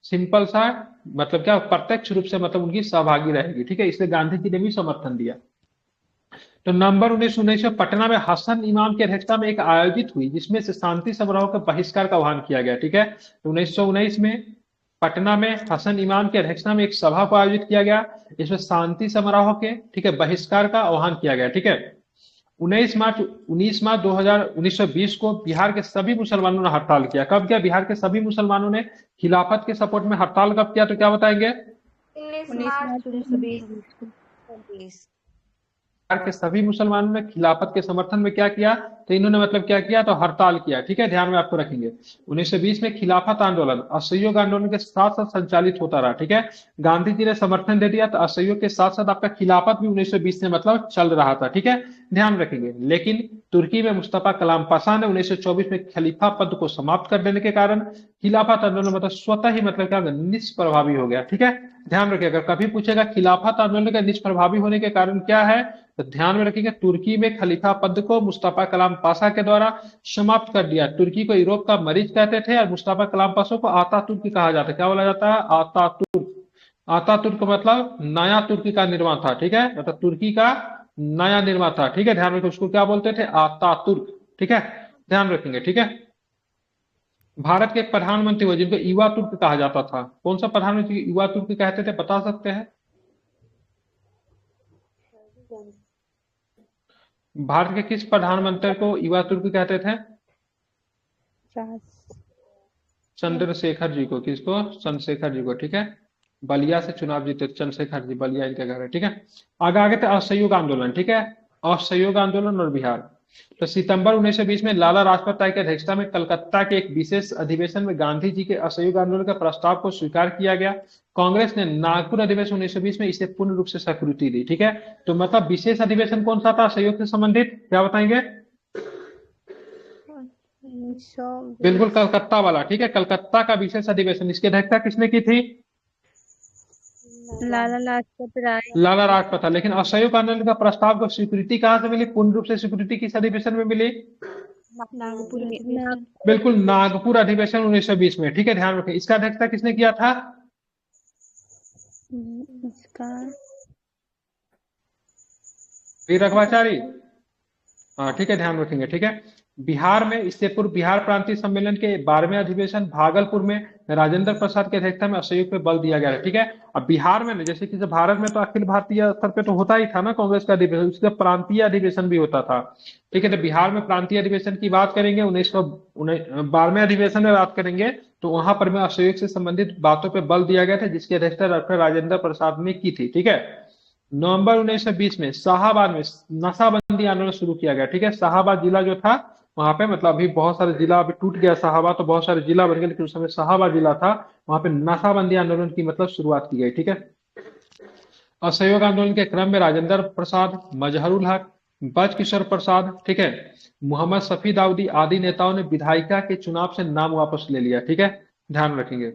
सिंपल सा मतलब क्या प्रत्यक्ष रूप से मतलब उनकी सहभागी रहेगी, ठीक है। इसलिए गांधी जी ने भी समर्थन दिया। तो नवंबर 1919 में पटना में हसन इमाम की अध्यक्षता में एक आयोजित हुई जिसमें से शांति समारोह के बहिष्कार का आह्वान किया गया, ठीक है। तो 1919 में पटना में हसन इमाम की अध्यक्षता में एक सभा को आयोजित किया गया, इसमें शांति समारोह के, ठीक है, बहिष्कार का आह्वान किया गया, ठीक है। 19 मार्च 1920 को बिहार के सभी मुसलमानों ने हड़ताल किया। कब किया? बिहार के सभी मुसलमानों ने खिलाफत के सपोर्ट में हड़ताल कब किया, तो क्या बताएंगे? 19 मार्च 1920। बिहार के सभी मुसलमानों ने खिलाफत के समर्थन में क्या किया, तो इन्होंने मतलब क्या किया, तो हड़ताल किया, ठीक है। ध्यान में आपको रखेंगे 1920 में खिलाफत आंदोलन असहयोग आंदोलन के साथ साथ संचालित होता रहा, ठीक है। गांधी जी ने समर्थन दे दिया तो असहयोग के साथ साथ आपका खिलाफत भी 1920 से मतलब चल रहा था, ठीक है, ध्यान रखेंगे। लेकिन तुर्की में मुस्तफा कलाम पाशा ने 1924 में खलीफा पद को समाप्त कर देने के कारण खिलाफत आंदोलन मतलब स्वतः ही मतलब क्या निष्प्रभावी हो गया, ठीक है। ध्यान रखिए, अगर कभी पूछेगा खिलाफत आंदोलन का निष्प्रभावी होने के कारण क्या है, तो ध्यान में रखिएगा तुर्की में खलीफा पद को मुस्तफा कलाम पाशा के द्वारा समाप्त कर दिया। तुर्की को यूरोप का मरीज कहते थे और मुस्तफा कलाम पाशा को आतातुर्क कहा जाता है। क्या बोला जाता है? आतातुर्क। आतातुर्क मतलब नया तुर्की का निर्माण था, ठीक है, मतलब तुर्की का नया निर्माण था, ठीक है। ध्यान रखिए, उसको क्या बोलते थे? आतातुर्क, ठीक है, ध्यान रखेंगे, ठीक है। भारत के प्रधानमंत्री हुए जिनको युवा तुर्क कहा जाता था। कौन सा प्रधानमंत्री युवा तुर्क कहते थे, बता सकते हैं? भारत के किस प्रधानमंत्री को युवा तुर्क कहते थे? चंद्रशेखर जी को। किसको? चंद्रशेखर जी को, ठीक है। बलिया से चुनाव जीते चंद्रशेखर जी, बलिया इनका घर है, ठीक है। आगे थे असहयोग आंदोलन, ठीक है, असहयोग आंदोलन और बिहार। तो सितंबर 1920 में लाला लाजपत राय की अध्यक्षता में कलकत्ता के एक विशेष अधिवेशन में गांधी जी के असहयोग आंदोलन के प्रस्ताव को स्वीकार किया गया। कांग्रेस ने नागपुर अधिवेशन 1920 में इसे पूर्ण रूप से स्वीकृति दी, ठीक है। तो मतलब विशेष अधिवेशन कौन सा था सहयोग से संबंधित, क्या बताएंगे? बिल्कुल कलकत्ता वाला, ठीक है, कलकत्ता का विशेष अधिवेशन। इसकी अध्यक्षता किसने की थी? लाला लाजपत राय। लाला लाजपत। लेकिन असहयोग आंदोलन का प्रस्ताव को स्वीकृति कहां से मिली, पूर्ण रूप से स्वीकृति किस अधिवेशन में मिली? नागपुर अधिवेशन। बिल्कुल नागपुर अधिवेशन 1920 में, ठीक है, ध्यान रखें। इसका अध्यक्षता किसने किया था? इसका वीर रघवाचारी। हाँ, ठीक है, ध्यान रखेंगे, ठीक है। बिहार में इससे पूर्व बिहार प्रांतीय सम्मेलन के 12वें अधिवेशन भागलपुर में राजेंद्र प्रसाद की अध्यक्षता में असहयोग पे बल दिया गया है, ठीक है। अब बिहार में जैसे कि भारत में तो अखिल भारतीय स्तर पे तो होता ही था ना कांग्रेस का अधिवेशन, उसके प्रांतीय अधिवेशन भी होता था, ठीक है। तो बिहार में प्रांतीय अधिवेशन की बात करेंगे 1912वें अधिवेशन में बात करेंगे तो वहां पर में असहयोग से संबंधित बातों पर बल दिया गया था जिसकी अध्यक्षता डॉक्टर राजेंद्र प्रसाद ने की थी, ठीक है। नवंबर 1920 में शाहाबाद में नशाबंदी आंदोलन शुरू किया गया, ठीक है। शाहाबाद जिला जो था वहां पे मतलब अभी बहुत सारे जिला अभी टूट गया शाहाबाद, तो बहुत सारे जिला बन गए, लेकिन उस समय शाहाबाद जिला था, वहां पे नशाबंदी आंदोलन की मतलब शुरुआत की गई, ठीक है। असहयोग आंदोलन के क्रम में राजेंद्र प्रसाद, मजहरुल हक, बजकिशोर प्रसाद, ठीक है, मोहम्मद शफी दाऊदी आदि नेताओं ने विधायिका के चुनाव से नाम वापस ले लिया, ठीक है, ध्यान रखेंगे।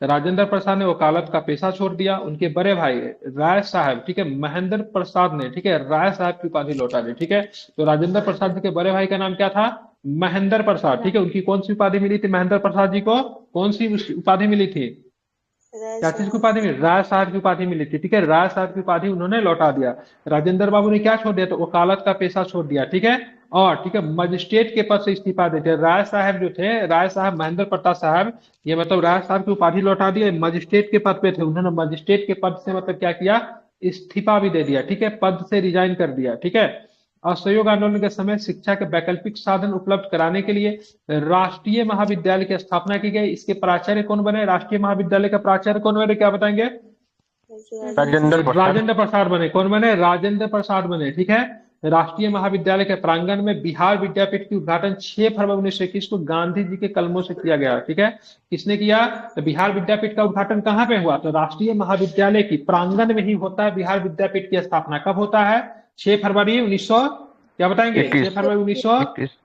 राजेंद्र प्रसाद ने वकालत का पेशा छोड़ दिया। उनके बड़े भाई राय साहब, ठीक है, महेंद्र प्रसाद ने, ठीक है, राय साहब की उपाधि लौटा दी, ठीक है। तो राजेंद्र प्रसाद जी के बड़े भाई का नाम क्या था? महेंद्र प्रसाद, ठीक है। उनकी कौन सी उपाधि मिली थी? महेंद्र प्रसाद जी को कौन सी उपाधि मिली थी? क्या चीज की उपाधि मिली? राय साहब की उपाधि मिली थी, ठीक है। राय साहब की उपाधि उन्होंने लौटा दिया। राजेंद्र बाबू ने क्या छोड़ दिया? तो वकालत का पेशा छोड़ दिया, ठीक है, और ठीक है मजिस्ट्रेट के पद से इस्तीफा देते। राय साहब जो थे, राय साहब महेंद्र प्रताप साहब, ये मतलब राय साहब की उपाधि लौटा दी, मजिस्ट्रेट के पद पे थे, उन्होंने मजिस्ट्रेट के पद से मतलब क्या किया? इस्तीफा भी दे दिया, ठीक है, पद से रिजाइन कर दिया, ठीक है। असहयोग आंदोलन के समय शिक्षा के वैकल्पिक साधन उपलब्ध कराने के लिए राष्ट्रीय महाविद्यालय की स्थापना की गई। इसके प्राचार्य कौन बने? राष्ट्रीय महाविद्यालय का प्राचार्य कौन बने, क्या बताएंगे? राजेंद्र प्रसाद बने। कौन बने? राजेंद्र प्रसाद बने, ठीक है। राष्ट्रीय महाविद्यालय के प्रांगण में बिहार विद्यापीठ की उद्घाटन 6 फरवरी 1921 को गांधी जी के कलमों से किया गया, ठीक है। किसने किया? तो बिहार विद्यापीठ का उद्घाटन कहाँ पे हुआ? तो राष्ट्रीय महाविद्यालय की प्रांगण में ही होता है बिहार विद्यापीठ की स्थापना। कब होता है? 6 फरवरी 1900, क्या बताएंगे? 6 फरवरी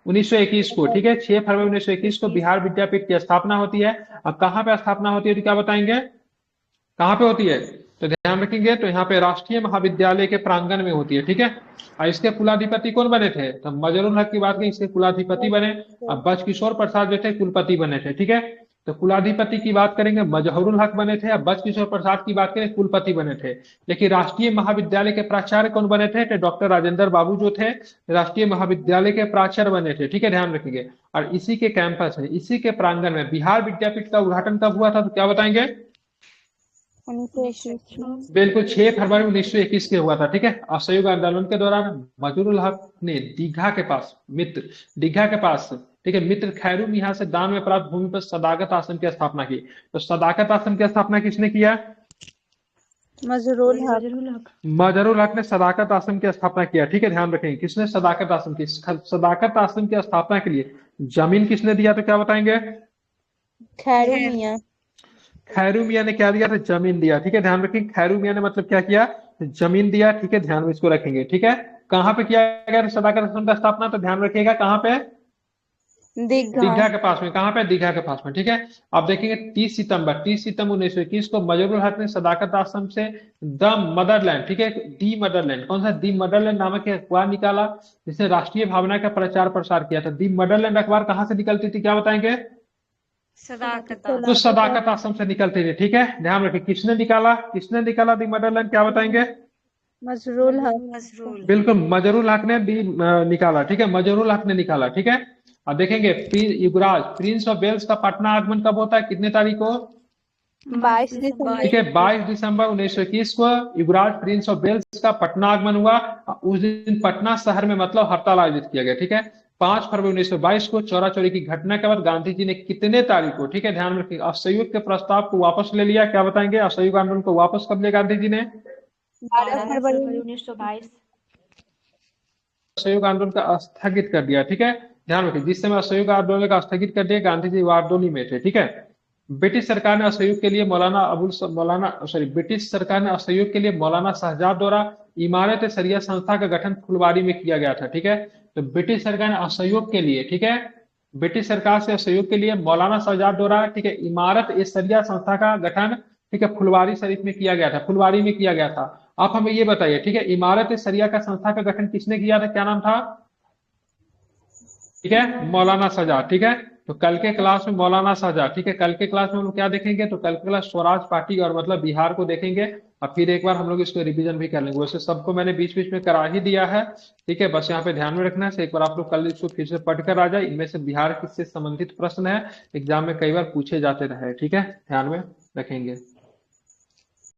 1921 को, ठीक है, 6 फरवरी 1921 को बिहार विद्यापीठ की स्थापना होती है। अब कहाँ पे स्थापना होती है तो क्या बताएंगे? कहाँ पे होती है? तो ध्यान रखेंगे, तो यहाँ पे राष्ट्रीय महाविद्यालय के प्रांगण में होती है, ठीक है। और इसके कुलाधिपति कौन बने थे, तो मजरूल हक की बात करें, इसके कुलाधिपति बने। अब बचकिशोर प्रसाद जो थे कुलपति बने थे, ठीक है। तो कुलाधिपति की बात करेंगे मजहरूल हक बने थे, अब बचकिशोर प्रसाद की बात करें कुलपति बने थे। लेकिन राष्ट्रीय महाविद्यालय के प्राचार्य कौन बने थे, तो डॉक्टर राजेंद्र बाबू जो थे राष्ट्रीय महाविद्यालय के प्राचार्य बने थे, ठीक है, ध्यान रखेंगे। और इसी के कैंपस में, इसी के प्रांगण में बिहार विद्यापीठ का उद्घाटन कब हुआ था, तो क्या बताएंगे। 1921 बिल्कुल 6 फरवरी 1921 के हुआ था, ठीक है। असहयोग आंदोलन के दौरान मजरूल हक ने दीघा के पास, ठीक है, मित्र खैरू मियां से दान में प्राप्त भूमि पर सदाकत आश्रम की स्थापना की। तो सदाकत आश्रम की स्थापना किसने किया, मजरूल हक मजरूल हक। मजरूल हक ने सदाकत आश्रम की स्थापना किया, ठीक है, ध्यान रखेंगे। किसने सदाकत आश्रम की, सदाकत आश्रम की स्थापना के लिए जमीन किसने दिया, तो क्या बताएंगे। खैरू मियां खैरू मियां ने क्या दिया, तो जमीन दिया, ठीक है, ध्यान रखेंगे। खैरू मियां ने मतलब क्या किया, जमीन दिया, ठीक है, ध्यान में इसको रखेंगे, ठीक है। कहाँ पे किया गया सदाकत आश्रम का स्थापना, तो ध्यान रखिएगा कहाँ पे, दीघा दीघा के पास में। कहाँ पे, दीघा के पास में, ठीक है। अब देखेंगे 30 सितंबर 1921 को मजरूल हक ने सदाकत आश्रम से द मदरलैंड, ठीक है, दी मदरलैंड, कौन सा, दी मदरलैंड नामक एक अखबार निकाला, जिसने राष्ट्रीय भावना का प्रचार प्रसार किया था। दी मदरलैंड अखबार कहाँ से निकलती थी, क्या बताएंगे। सदाकत तो सदाकत आश्रम से निकलती थी, ठीक है, ध्यान रखिए। किसने निकाला दी मदरलैंड, क्या बताएंगे। मजरूल हक मजरूल बिल्कुल मजरूल हक ने निकाला, ठीक है, मजरूल हक ने निकाला, ठीक है। अब देखेंगे युवराज प्रिंस ऑफ वेल्स का पटना आगमन कब होता है, कितने तारीख को, 22 दिसंबर ठीक है, 22 दिसंबर 1921 को युवराज प्रिंस ऑफ वेल्स का पटना आगमन हुआ। उस दिन पटना शहर में मतलब हड़ताल आयोजित किया गया, ठीक है। 5 फरवरी 1922 को चौरा चोरी की घटना के बाद गांधी जी ने कितने तारीख को, ठीक है, ध्यान में रखिए, असहयोग के प्रस्ताव को वापस ले लिया, क्या बताएंगे। असहयोग आंदोलन को वापस कब लिया गांधी जी ने, 12 फरवरी 1922। असहयोग आंदोलन का स्थगित कर दिया, ठीक है, ध्यान रखिए। जिस समय असहयोग आंदोलन का स्थगित कर दिया, गांधी जी वारदोली में थे, ठीक है। ब्रिटिश सरकार ने असहयोग के लिए ब्रिटिश सरकार ने असहयोग के लिए मौलाना शहजाद द्वारा इमारत सरिया संस्था का गठन फुलवारी में किया गया था, ठीक है। तो ब्रिटिश सरकार ने असहयोग के लिए, ठीक है, ब्रिटिश सरकार से असहयोग के लिए मौलाना शहजाद द्वारा, ठीक है, इमारत सरिया संस्था का गठन, ठीक है, फुलवारी शरीफ में किया गया था, फुलवारी में किया गया था। आप हमें ये बताइए, ठीक है, इमारत सरिया का संस्था का गठन किसने किया था, क्या नाम था, ठीक है, मौलाना शहजाद, ठीक है। तो कल के क्लास में मौलाना शहजाद, ठीक है, कल के क्लास में हम लोग क्या देखेंगे, तो कल के क्लास स्वराज पार्टी और मतलब बिहार को देखेंगे। और फिर एक बार हम लोग इसको रिवीजन भी कर लेंगे। वैसे सबको मैंने बीच बीच में करा ही दिया है, ठीक है, बस यहाँ पे ध्यान में रखना है। एक बार आप लोग कल इसको फिर से पढ़ कर आ जाए। इनमें से बिहार से संबंधित प्रश्न है, एग्जाम में कई बार पूछे जाते रहे, ठीक है, ध्यान में रखेंगे।